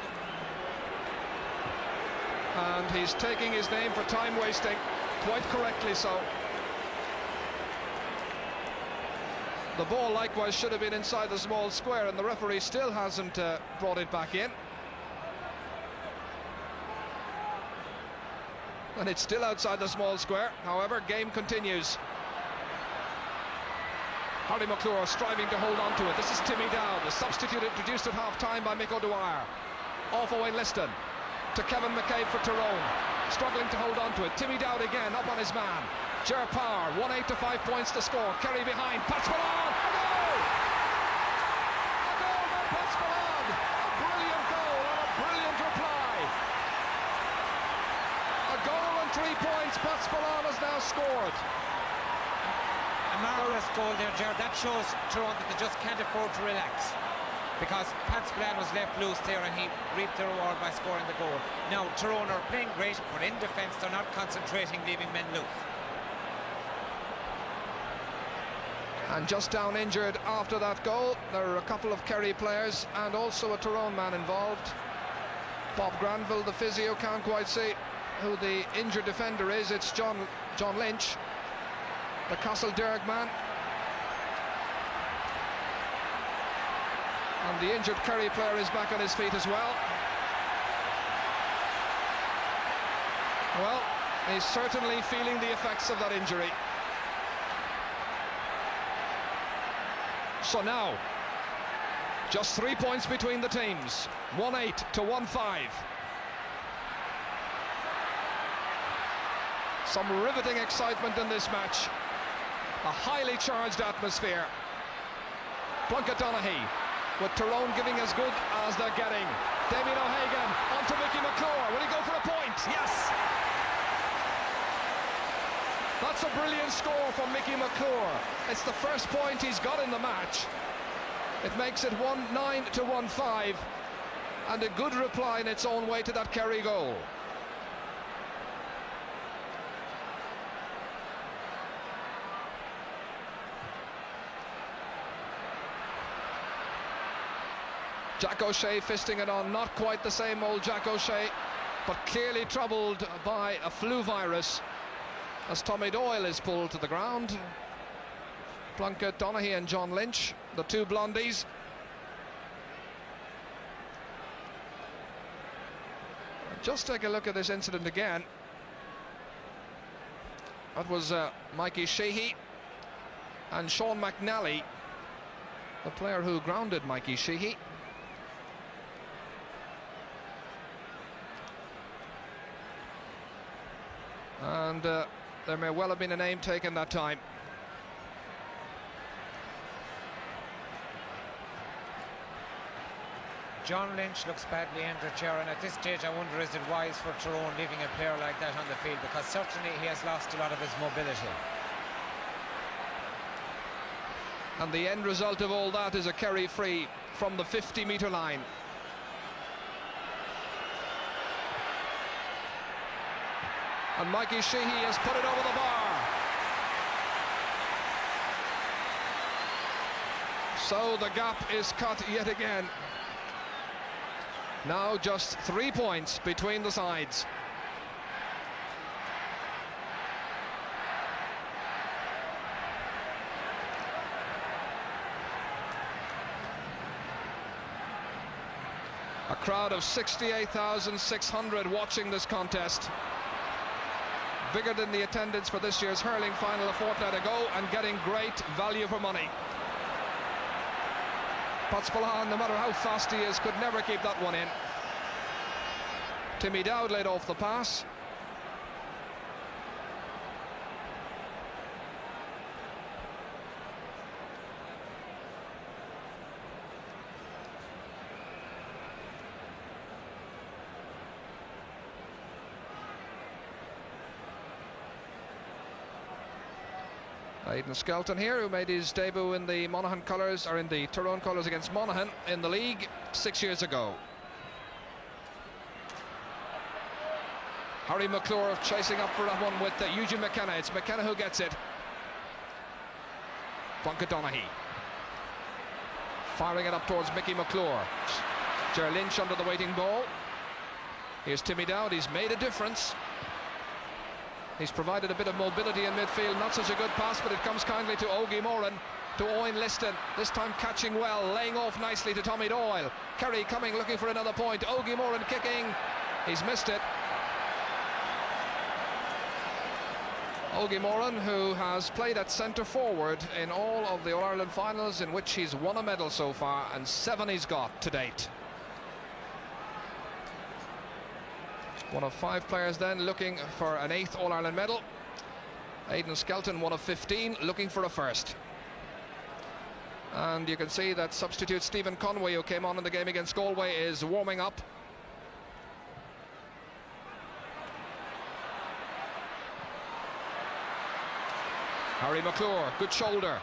And he's taking his name for time wasting, quite correctly so. The ball likewise should have been inside the small square, and the referee still hasn't brought it back in. And it's still outside the small square. However, game continues. Harry McClure striving to hold on to it. This is Timmy Dowd, the substitute introduced at half-time by Mick O'Dwyer. Off Owen Liston to Kevin McCabe for Tyrone, struggling to hold on to it. Timmy Dowd again, up on his man. Ger Power, 1-8 to 5 points to score. Kerry behind, Patspalan, a goal! A goal by Patspalan, a brilliant goal and a brilliant reply. A goal and 3 points, Patspalan has now scored. A marvellous goal there, Ger. That shows Tyrone that they just can't afford to relax, because Patspalan was left loose there and he reaped the reward by scoring the goal. Now Tyrone are playing great, but in defence they're not concentrating, leaving men loose. And just down injured after that goal, there are a couple of Kerry players and also a Tyrone man involved. Bob Granville, the physio, can't quite see who the injured defender is. It's John Lynch, the Castle Derg man. And the injured Kerry player is back on his feet as well. Well, he's certainly feeling the effects of that injury. So now, just 3 points between the teams, 1-8 to 1-5. Some riveting excitement in this match. A highly charged atmosphere. Plunkett Donaghy, with Tyrone giving as good as they're getting. Damien O'Hagan onto Mickey McClure. Will he go for a point? Yes! That's a brilliant score from Mickey McClure. It's the first point he's got in the match. It makes it 1-9 to 1-5, and a good reply in its own way to that Kerry goal. Jack O'Shea fisting it on, not quite the same old Jack O'Shea, but clearly troubled by a flu virus, as Tommy Doyle is pulled to the ground. Plunkett, Donaghy and John Lynch, the two blondies. Just take a look at this incident again. That was Mikey Sheehy and Sean McNally, the player who grounded Mikey Sheehy. And there may well have been a name taken that time. John Lynch looks badly injured, Ger, and at this stage I wonder, is it wise for Tyrone leaving a player like that on the field, because certainly he has lost a lot of his mobility. And the end result of all that is a Kerry free from the 50-metre line. And Mikey Sheehy has put it over the bar. So the gap is cut yet again. Now just 3 points between the sides. A crowd of 68,600 watching this contest. Bigger than the attendance for this year's hurling final a fortnight ago, and getting great value for money. Patspalan, no matter how fast he is, could never keep that one in. Timmy Dowd laid off the pass. Aidan Skelton here, who made his debut in the Monaghan colours, or in the Tyrone colours against Monaghan in the league 6 years ago. Harry McClure chasing up for that one with Eugene McKenna. It's McKenna who gets it. Plunkett Donaghy firing it up towards Mickey McClure. Ger Lynch under the waiting ball. Here's Timmy Dowd. He's made a difference. He's provided a bit of mobility in midfield. Not such a good pass, but it comes kindly to Ogie Moran, to Owen Liston. This time catching well, laying off nicely to Tommy Doyle. Kerry coming, looking for another point. Ogie Moran kicking. He's missed it. Ogie Moran, who has played at centre forward in all of the All-Ireland finals, in which he's won a medal so far, and 7 he's got to date. One of 5 players then looking for an 8th All-Ireland medal. Aidan Skelton, one of 15, looking for a first. And you can see that substitute Stephen Conway, who came on in the game against Galway, is warming up. Harry McClure, good shoulder.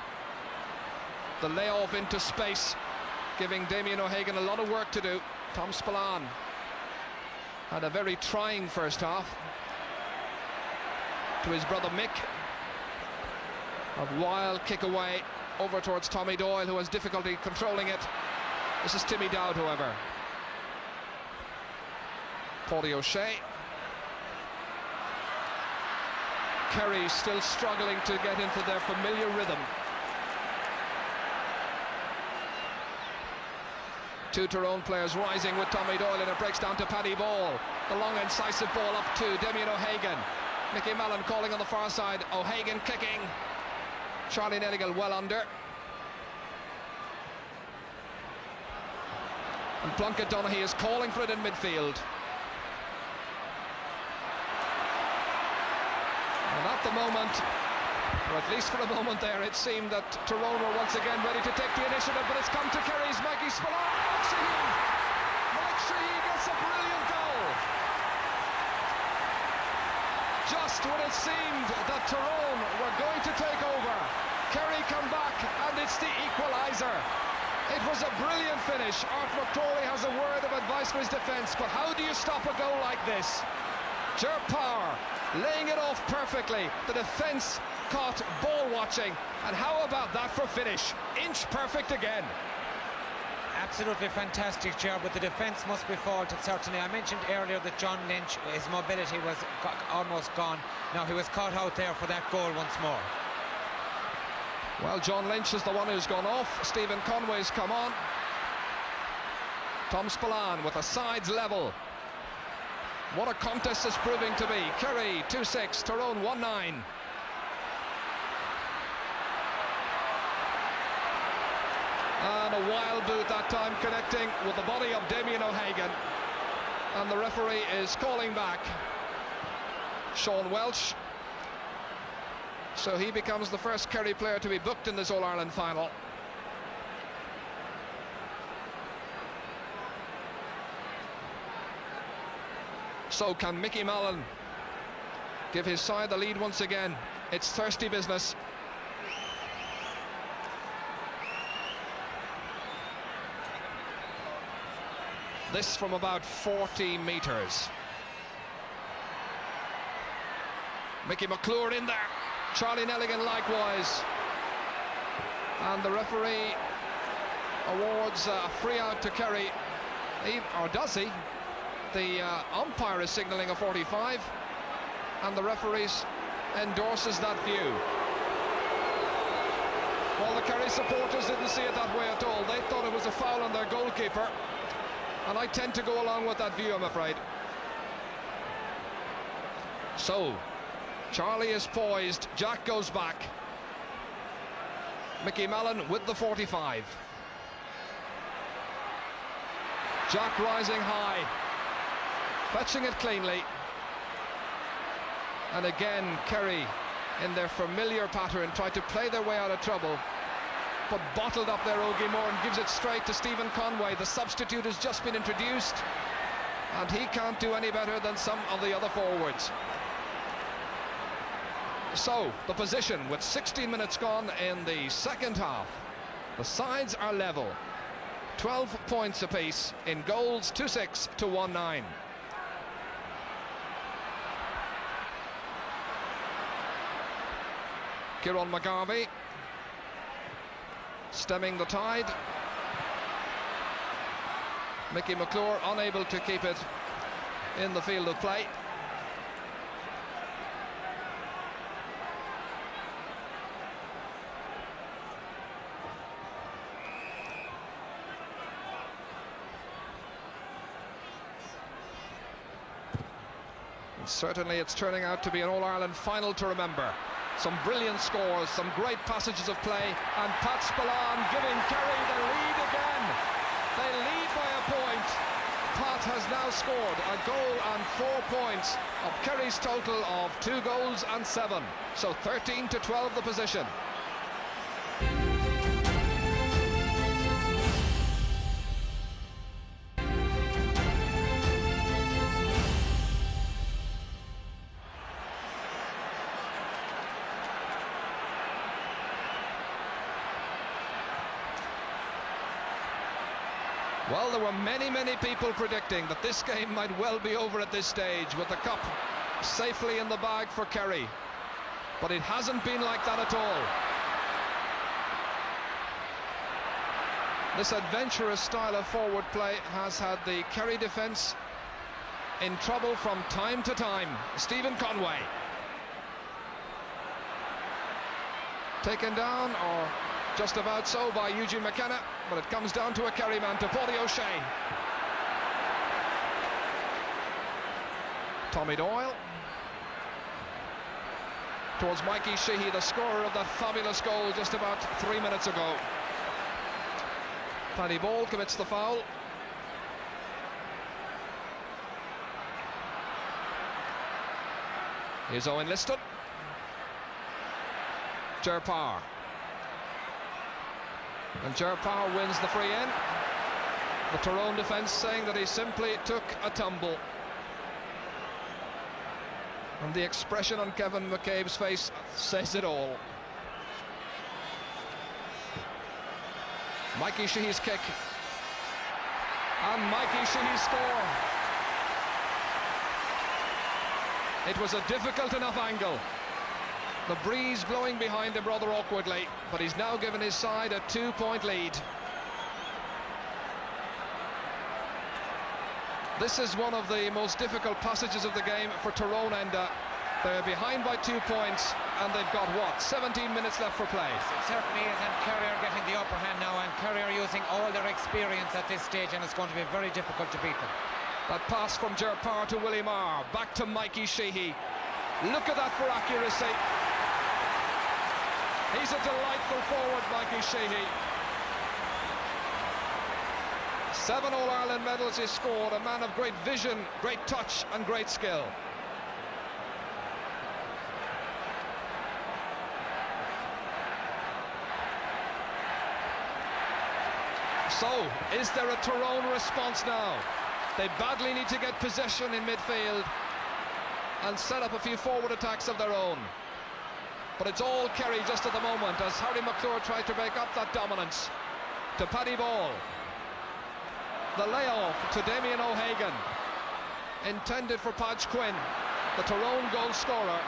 The layoff into space, giving Damien O'Hagan a lot of work to do. Tom Spillane had a very trying first half. To his brother Mick. A wild kick away over towards Tommy Doyle, who has difficulty controlling it. This is Timmy Dowd, however. Paddy O'Shea. Kerry still struggling to get into their familiar rhythm. 2 Tyrone players rising with Tommy Doyle, and it breaks down to Paddy Ball. The long incisive ball up to Damien O'Hagan. Mickey Mallon calling on the far side. O'Hagan kicking. Charlie Nelligal well under. And Plunkett Donaghy is calling for it in midfield. And at the moment, or at least for a moment there, it seemed that Tyrone were once again ready to take the initiative, but it's come to Kerry's Mikey Spillane. Mike Sheehy gets a brilliant goal. Just when it seemed that Tyrone were going to take over, Kerry come back and it's the equaliser. It was a brilliant finish. Art McCrory has a word of advice for his defence, but how do you stop a goal like this? Ger Power laying it off perfectly. The defence caught ball watching, and how about that for finish? Inch perfect again. Absolutely fantastic job, but the defence must be faulted, certainly. I mentioned earlier that John Lynch, his mobility was almost gone. Now he was caught out there for that goal once more. Well, John Lynch is the one who's gone off. Stephen Conway's come on. Tom Spillane with the sides level. What a contest it's proving to be. Kerry 2-6, Tyrone 1-9. And a wild boot that time, connecting with the body of Damien O'Hagan. And the referee is calling back Sean Welch. So he becomes the first Kerry player to be booked in this All-Ireland final. So can Mickey Mallon give his side the lead once again? It's thirsty business. This from about 40 metres. Mickey McClure in there. Charlie Nelligan likewise. And the referee awards a free out to Kerry. Or does he? The umpire is signalling a 45, and the referee endorses that view. Well, the Kerry supporters didn't see it that way at all. They thought it was a foul on their goalkeeper, and I tend to go along with that view, I'm afraid. So Charlie is poised. Jack goes back. Mickey Mallon with the 45. Jack rising high, fetching it cleanly. And again Kerry, in their familiar pattern, try to play their way out of trouble, but bottled up there. Ogie Moran gives it straight to Stephen Conway. The substitute has just been introduced, and he can't do any better than some of the other forwards. So the position with 16 minutes gone in the second half, the sides are level, 12 points apiece in goals, 2-6 to 1-9. Kieran McGarvey stemming the tide. Mickey McClure unable to keep it in the field of play. And certainly it's turning out to be an All-Ireland final to remember. Some brilliant scores, some great passages of play, and Pat Spillane giving Kerry the lead again. They lead by a point. Pat has now scored a goal and 4 points of Kerry's total of 2 goals and 7. So 13-12 the position. Well, there were many people predicting that this game might well be over at this stage, with the cup safely in the bag for Kerry. But it hasn't been like that at all. This adventurous style of forward play has had the Kerry defence in trouble from time to time. Stephen Conway. Taken down, or just about so, by Eugene McKenna, but it comes down to a Kerry man, to Paulie O'Shea. Tommy Doyle towards Mikey Sheehy, the scorer of that fabulous goal just about 3 minutes ago. Paddy Ball commits the foul. Here's Owen Liston. Ger Power. And Ger Power wins the free in. The Tyrone defence saying that he simply took a tumble. And the expression on Kevin McCabe's face says it all. Mikey Sheehy's kick. And Mikey Sheehy's score. It was a difficult enough angle. The breeze blowing behind him rather awkwardly, but he's now given his side a 2-point lead. This is one of the most difficult passages of the game for Tyrone Enda. They're behind by 2 points, and they've got, what, 17 minutes left for play? It certainly is, and Kerry are getting the upper hand now, and Kerry are using all their experience at this stage, and it's going to be very difficult to beat them. That pass from Ger Power to Willie Marr, back to Mikey Sheehy. Look at that for accuracy. He's a delightful forward, Mikey Sheehy. 7 All-Ireland medals he scored, a man of great vision, great touch and great skill. So, is there a Tyrone response now? They badly need to get possession in midfield and set up a few forward attacks of their own. But it's all Kerry just at the moment, as Harry McClure tried to break up that dominance. To Paddy Ball. The layoff to Damien O'Hagan. Intended for Padge Quinn, the Tyrone goal scorer.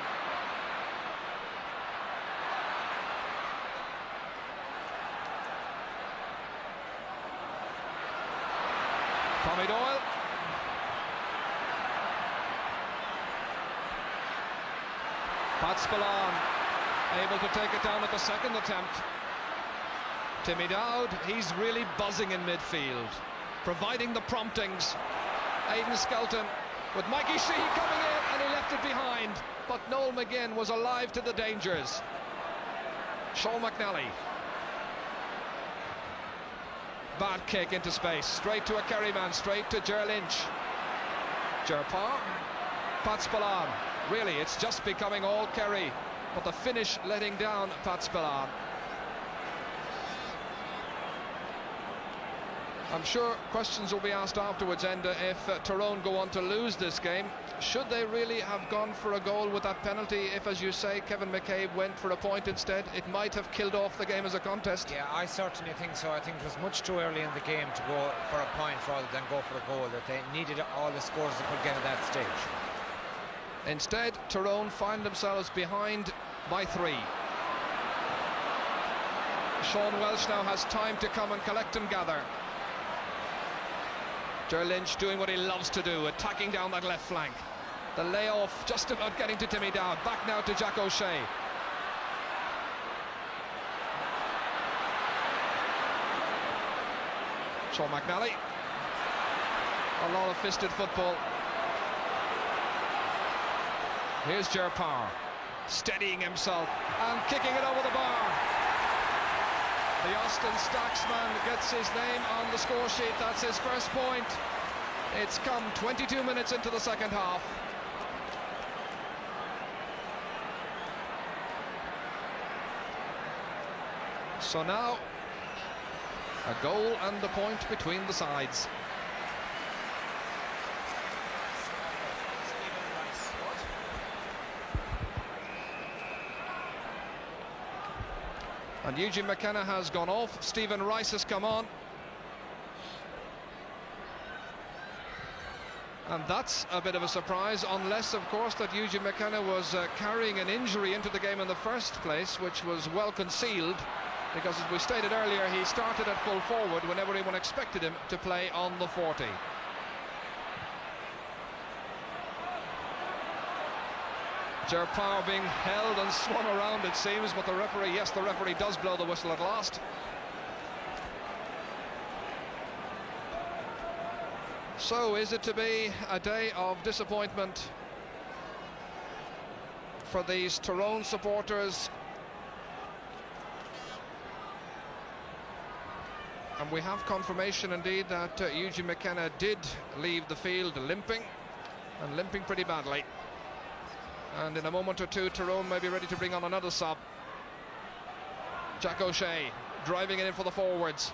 Tommy Doyle. Pat Spillane able to take it down at the second attempt. Timmy Dowd, he's really buzzing in midfield, providing the promptings. Aidan Skelton with Mikey Sheehy coming in, and he left it behind, but Noel McGinn was alive to the dangers. Sean McNally. Bad kick into space, straight to a Kerry man, straight to Ger Lynch. Ger Parr, Pat Spillane. Really, it's just becoming all Kerry, but the finish letting down Pat Spillane. I'm sure questions will be asked afterwards, Enda, if Tyrone go on to lose this game. Should they really have gone for a goal with that penalty? If, as you say, Kevin McCabe went for a point instead, it might have killed off the game as a contest. Yeah, I certainly think so. I think it was much too early in the game to go for a point rather than go for a goal, that they needed all the scores they could get at that stage. Instead, Tyrone find themselves behind by 3. Sean Welsh now has time to come and collect and gather. Ger Lynch doing what he loves to do, attacking down that left flank. The layoff just about getting to Timmy Dowd. Back now to Jack O'Shea. Sean McNally. A lot of fisted football. Here's Gerpar, steadying himself and kicking it over the bar. The Austin Stacksman gets his name on the score sheet. That's his first point. It's come 22 minutes into the second half. So now, a goal and a point between the sides. And Eugene McKenna has gone off. Stephen Rice has come on. And that's a bit of a surprise, unless, of course, that Eugene McKenna was carrying an injury into the game in the first place, which was well concealed, because, as we stated earlier, he started at full forward when everyone expected him to play on the 40. Gerpar being held and swung around, it seems, but the referee, yes, the referee does blow the whistle at last. So, is it to be a day of disappointment for these Tyrone supporters? And we have confirmation indeed that Eugene McKenna did leave the field limping, and limping pretty badly. And in a moment or two, Tyrone may be ready to bring on another sub. Jack O'Shea driving it in for the forwards.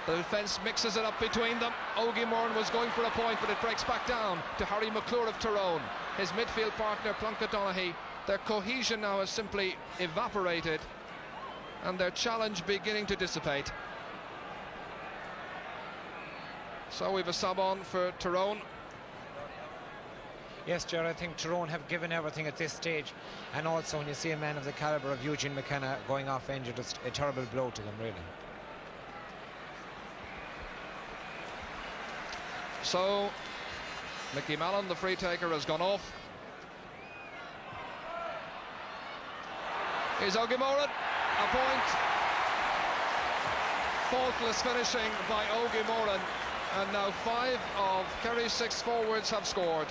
The defence mixes it up between them. Ogie Moran was going for a point, but it breaks back down to Harry McClure of Tyrone. His midfield partner, Plunkett Donaghy. Their cohesion now has simply evaporated, and their challenge beginning to dissipate. So we've a sub on for Tyrone. Yes, Ger, I think Tyrone have given everything at this stage, and also when you see a man of the calibre of Eugene McKenna going off injured, it's a terrible blow to them, really. So Mickey Mallon, the free taker, has gone off. Here's Ogie Moran, a point. Faultless finishing by Ogie Moran, and now 5 of Kerry's 6 forwards have scored.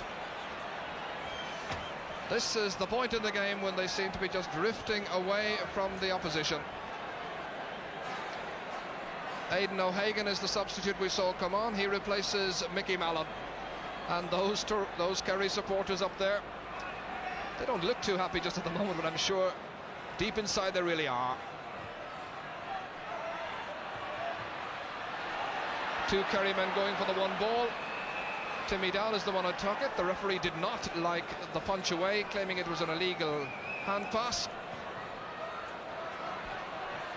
This is the point in the game when they seem to be just drifting away from the opposition. Aidan O'Hagan is the substitute we saw come on. He replaces Mickey Mallon. And those Kerry supporters up there, they don't look too happy just at the moment, but I'm sure deep inside they really are. 2 Kerry men going for the one ball. Timmy Dow is the one who took it. The referee did not like the punch away, claiming it was an illegal hand pass.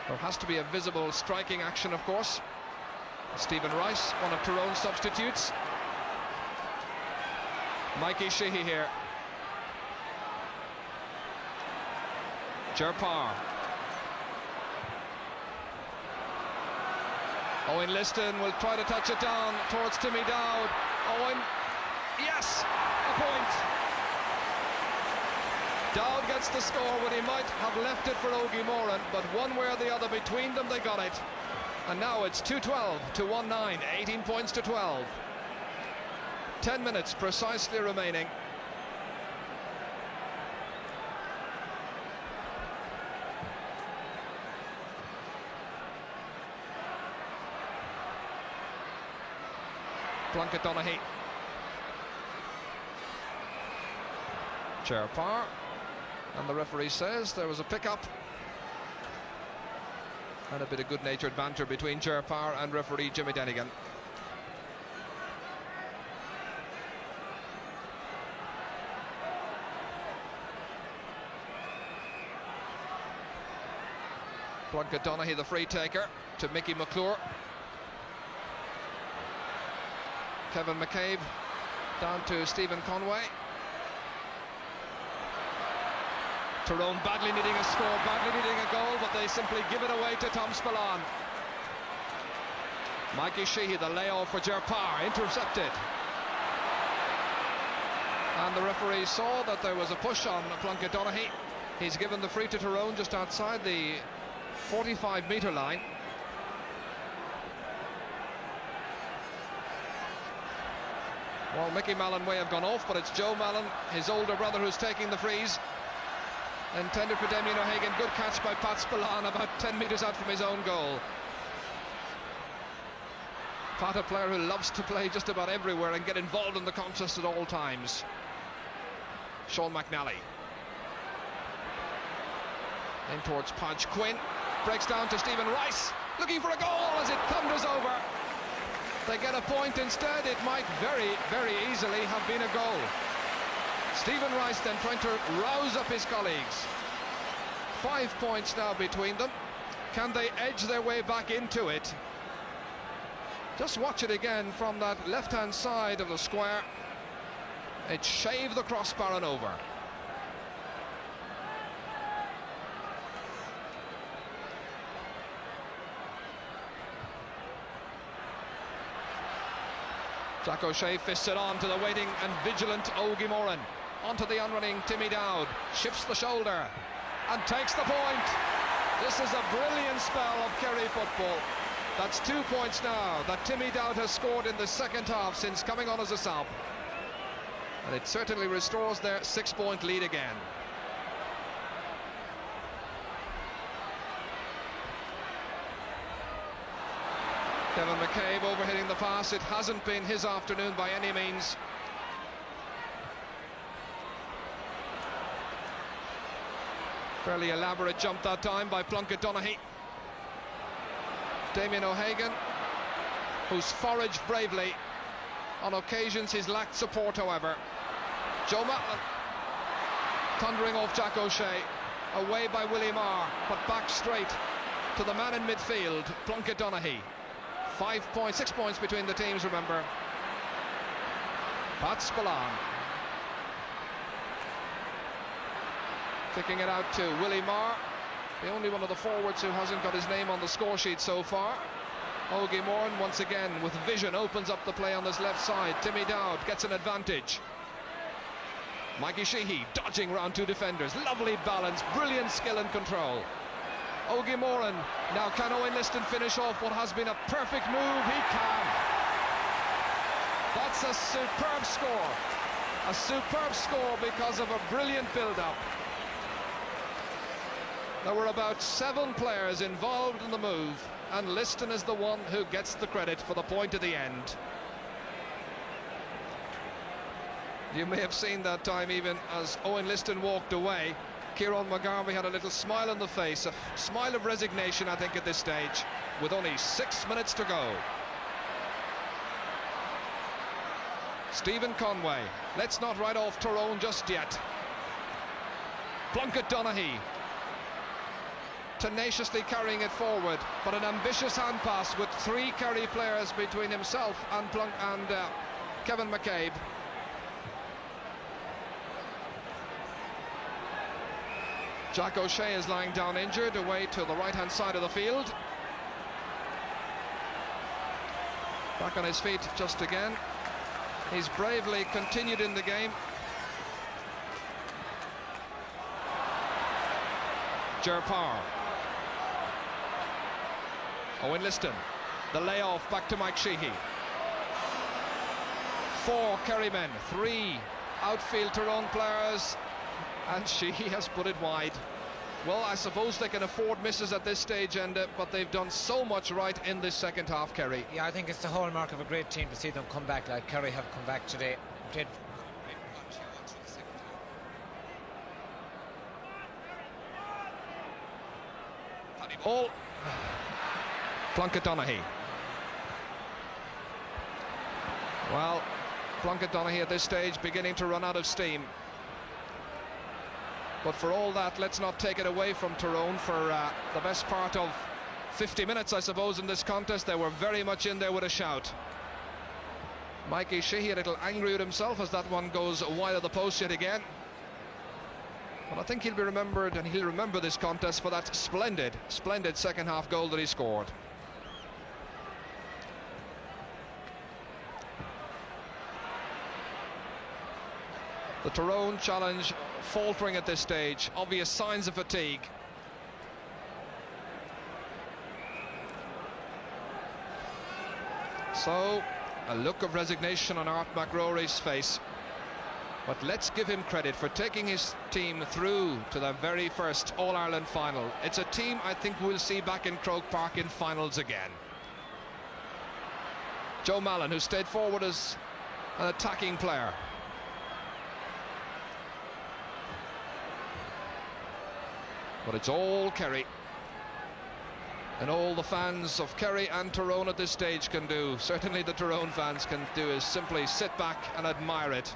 There has to be a visible striking action, of course. Stephen Rice, one of Tyrone's substitutes. Mikey Sheehy here. Gerpar. Owen Liston will try to touch it down towards Timmy Dowd. Owen, yes, a point. Dowd gets the score when he might have left it for Ogie Moran, but one way or the other between them they got it. And now it's 2-12 to 1-9, 18 points to 12. 10 minutes precisely remaining. Plunkett Donaghy. Gerpar. And the referee says there was a pick-up. And a bit of good-natured banter between Gerpar and referee Jimmy Denigan. Plunkett Donaghy, the free taker, to Mickey McClure. Kevin McCabe down to Stephen Conway. Tyrone badly needing a score, badly needing a goal, but they simply give it away to Tom Spillane. Mikey Sheehy, the layoff for Gerpar, intercepted. And the referee saw that there was a push on Plunkett Donaghy. He's given the free to Tyrone just outside the 45-metre line. Well, Mickey Mallon may have gone off, but it's Joe Mallon, his older brother, who's taking the frees. Intended for Damien O'Hagan. Good catch by Pat Spillane, about 10 metres out from his own goal. Pat, a player who loves to play just about everywhere and get involved in the contest at all times. Sean McNally. In towards Podge Quinn. Breaks down to Stephen Rice. Looking for a goal as it thunders over. They get a point instead. It might very, very easily have been a goal. Stephen Rice then trying to rouse up his colleagues. 5 points now between them. Can they edge their way back into it? Just watch it again from that left-hand side of the square. It shaved the crossbar and over. Jack O'Shea fists it on to the waiting and vigilant Ogie Moran. Onto the unrunning Timmy Dowd. Shifts the shoulder and takes the point. This is a brilliant spell of Kerry football. That's 2 points now that Timmy Dowd has scored in the second half since coming on as a sub. And it certainly restores their 6-point lead again. Kevin McCabe overhitting the pass. It hasn't been his afternoon by any means. Fairly elaborate jump that time by Plunkett Donaghy. Damien O'Hagan, who's foraged bravely. On occasions he's lacked support, however. Joe Mallon thundering off Jack O'Shea. Away by Willie Marr, but back straight to the man in midfield, Plunkett Donaghy. 6 points between the teams, remember. Pat Spillane. Kicking it out to Willie Marr, the only one of the forwards who hasn't got his name on the score sheet so far. Ogie Moran once again with vision opens up the play on this left side. Timmy Dowd gets an advantage. Mikey Sheehy dodging round two defenders. Lovely balance, brilliant skill and control. Ogie Moran, now can Owen Liston finish off what has been a perfect move? He can. That's a superb score. A superb score because of a brilliant build-up. There were about 7 players involved in the move, and Liston is the one who gets the credit for the point at the end. You may have seen that time, even as Owen Liston walked away, Kieran McGarvey had a little smile on the face, a smile of resignation, I think, at this stage, with only 6 minutes to go. Stephen Conway, let's not write off Tyrone just yet. Plunkett Donaghy, tenaciously carrying it forward, but an ambitious hand pass with 3 Kerry players between himself and Kevin McCabe. Jack O'Shea is lying down injured, away to the right-hand side of the field. Back on his feet just again. He's bravely continued in the game. Ger Parr. Owen Liston. The layoff back to Mike Sheehy. 4 Kerry men, 3 outfield Tyrone players, and Sheehy has put it wide. Well, I suppose they can afford misses at this stage, but they've done so much right in this second half, Kerry. Yeah, I think it's the hallmark of a great team to see them come back like Kerry have come back today. Played all Plunkett Donaghy. Well, Plunkett Donaghy at this stage beginning to run out of steam. But for all that, let's not take it away from Tyrone for the best part of 50 minutes, I suppose, in this contest. They were very much in there with a shout. Mikey Sheehy a little angry with himself as that one goes wide of the post yet again. But I think he'll be remembered, and he'll remember this contest for that splendid second half goal that he scored. The Tyrone challenge faltering at this stage, obvious signs of fatigue. So a look of resignation on Art McRory's face. But let's give him credit for taking his team through to the very first All-Ireland final. It's a team I think we'll see back in Croke Park in finals again. Joe Mallon, who stayed forward as an attacking player. But it's all Kerry. And all the fans of Kerry and Tyrone at this stage can do, certainly the Tyrone fans can do, is simply sit back and admire it.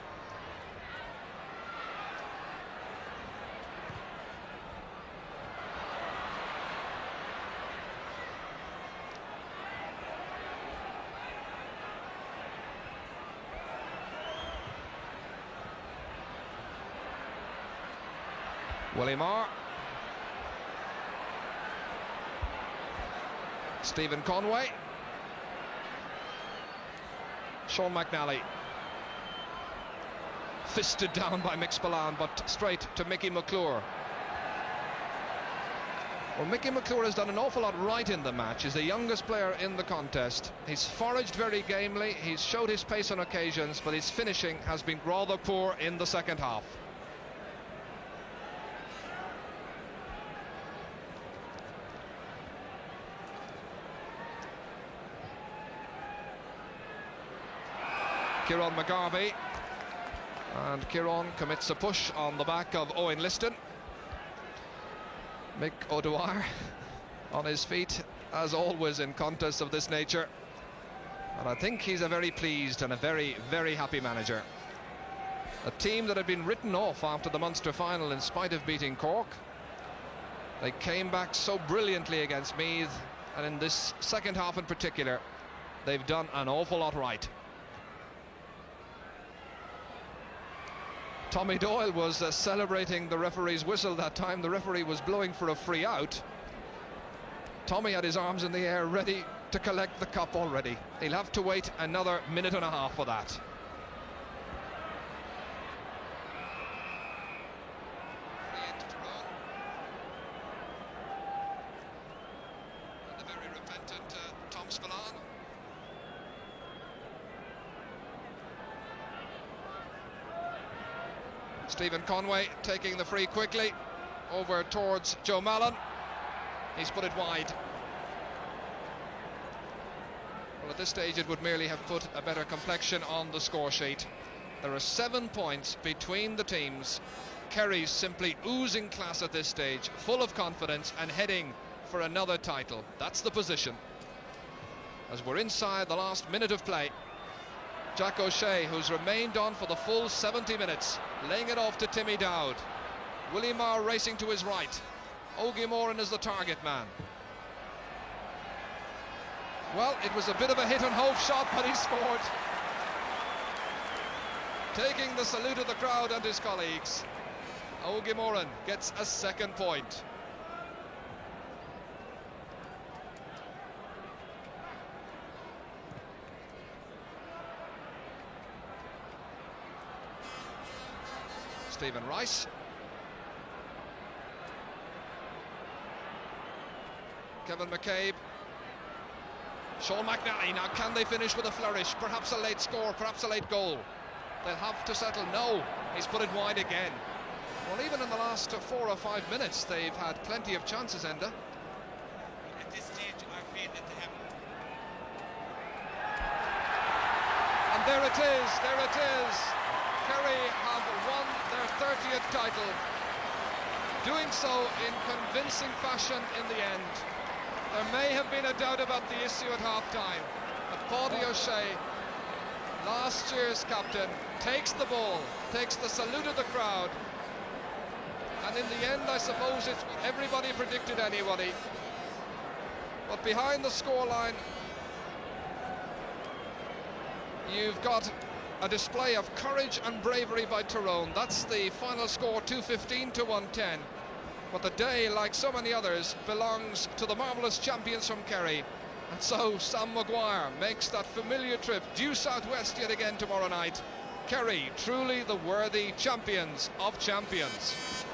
Willie Marr. Stephen Conway. Sean McNally. Fisted down by Mick Spillane, but straight to Mickey McClure. Well, Mickey McClure has done an awful lot right in the match. He's the youngest player in the contest. He's foraged very gamely, he's showed his pace on occasions, but his finishing has been rather poor in the second half. Kieran McGarvey, and Kieran commits a push on the back of Owen Liston. Mick O'Dwyer on his feet, as always in contests of this nature, and I think he's a very pleased and a very, very happy manager. A team that had been written off after the Munster final in spite of beating Cork. They came back so brilliantly against Meath, and in this second half in particular, they've done an awful lot right. Tommy Doyle was celebrating the referee's whistle that time. The referee was blowing for a free out. Tommy had his arms in the air ready to collect the cup already. He'll have to wait another minute and a half for that. Free into Tyrone. And the very repentant Tom Spillane. Stephen Conway taking the free quickly over towards Joe Mallon. He's put it wide. Well, at this stage it would merely have put a better complexion on the score sheet. There are 7 points between the teams. Kerry's simply oozing class at this stage, full of confidence and heading for another title. That's the position. As we're inside the last minute of play, Jack O'Shea, who's remained on for the full 70 minutes, laying it off to Timmy Dowd. Willie Marr racing to his right. Ogie Moran is the target man. Well, it was a bit of a hit and hope shot, but he scored. Taking the salute of the crowd and his colleagues. Ogie Moran gets a second point. Stephen Rice. Kevin McCabe. Sean McNally. Now can they finish with a flourish? Perhaps a late score, perhaps a late goal. They'll have to settle. No, he's put it wide again. Well, even in the last 4 or 5 minutes, they've had plenty of chances, Enda. At this stage, I feel that they have. And there it is, there it is. Kerry have won their 30th title, doing so in convincing fashion in the end. There may have been a doubt about the issue at half-time, but Paddy O'Shea, last year's captain, takes the ball, takes the salute of the crowd, and in the end I suppose it's what everybody predicted anybody. But behind the scoreline, you've got a display of courage and bravery by Tyrone. That's the final score, 215 to 110. But the day, like so many others, belongs to the marvellous champions from Kerry. And so Sam Maguire makes that familiar trip due southwest yet again tomorrow night. Kerry, truly the worthy champions of champions.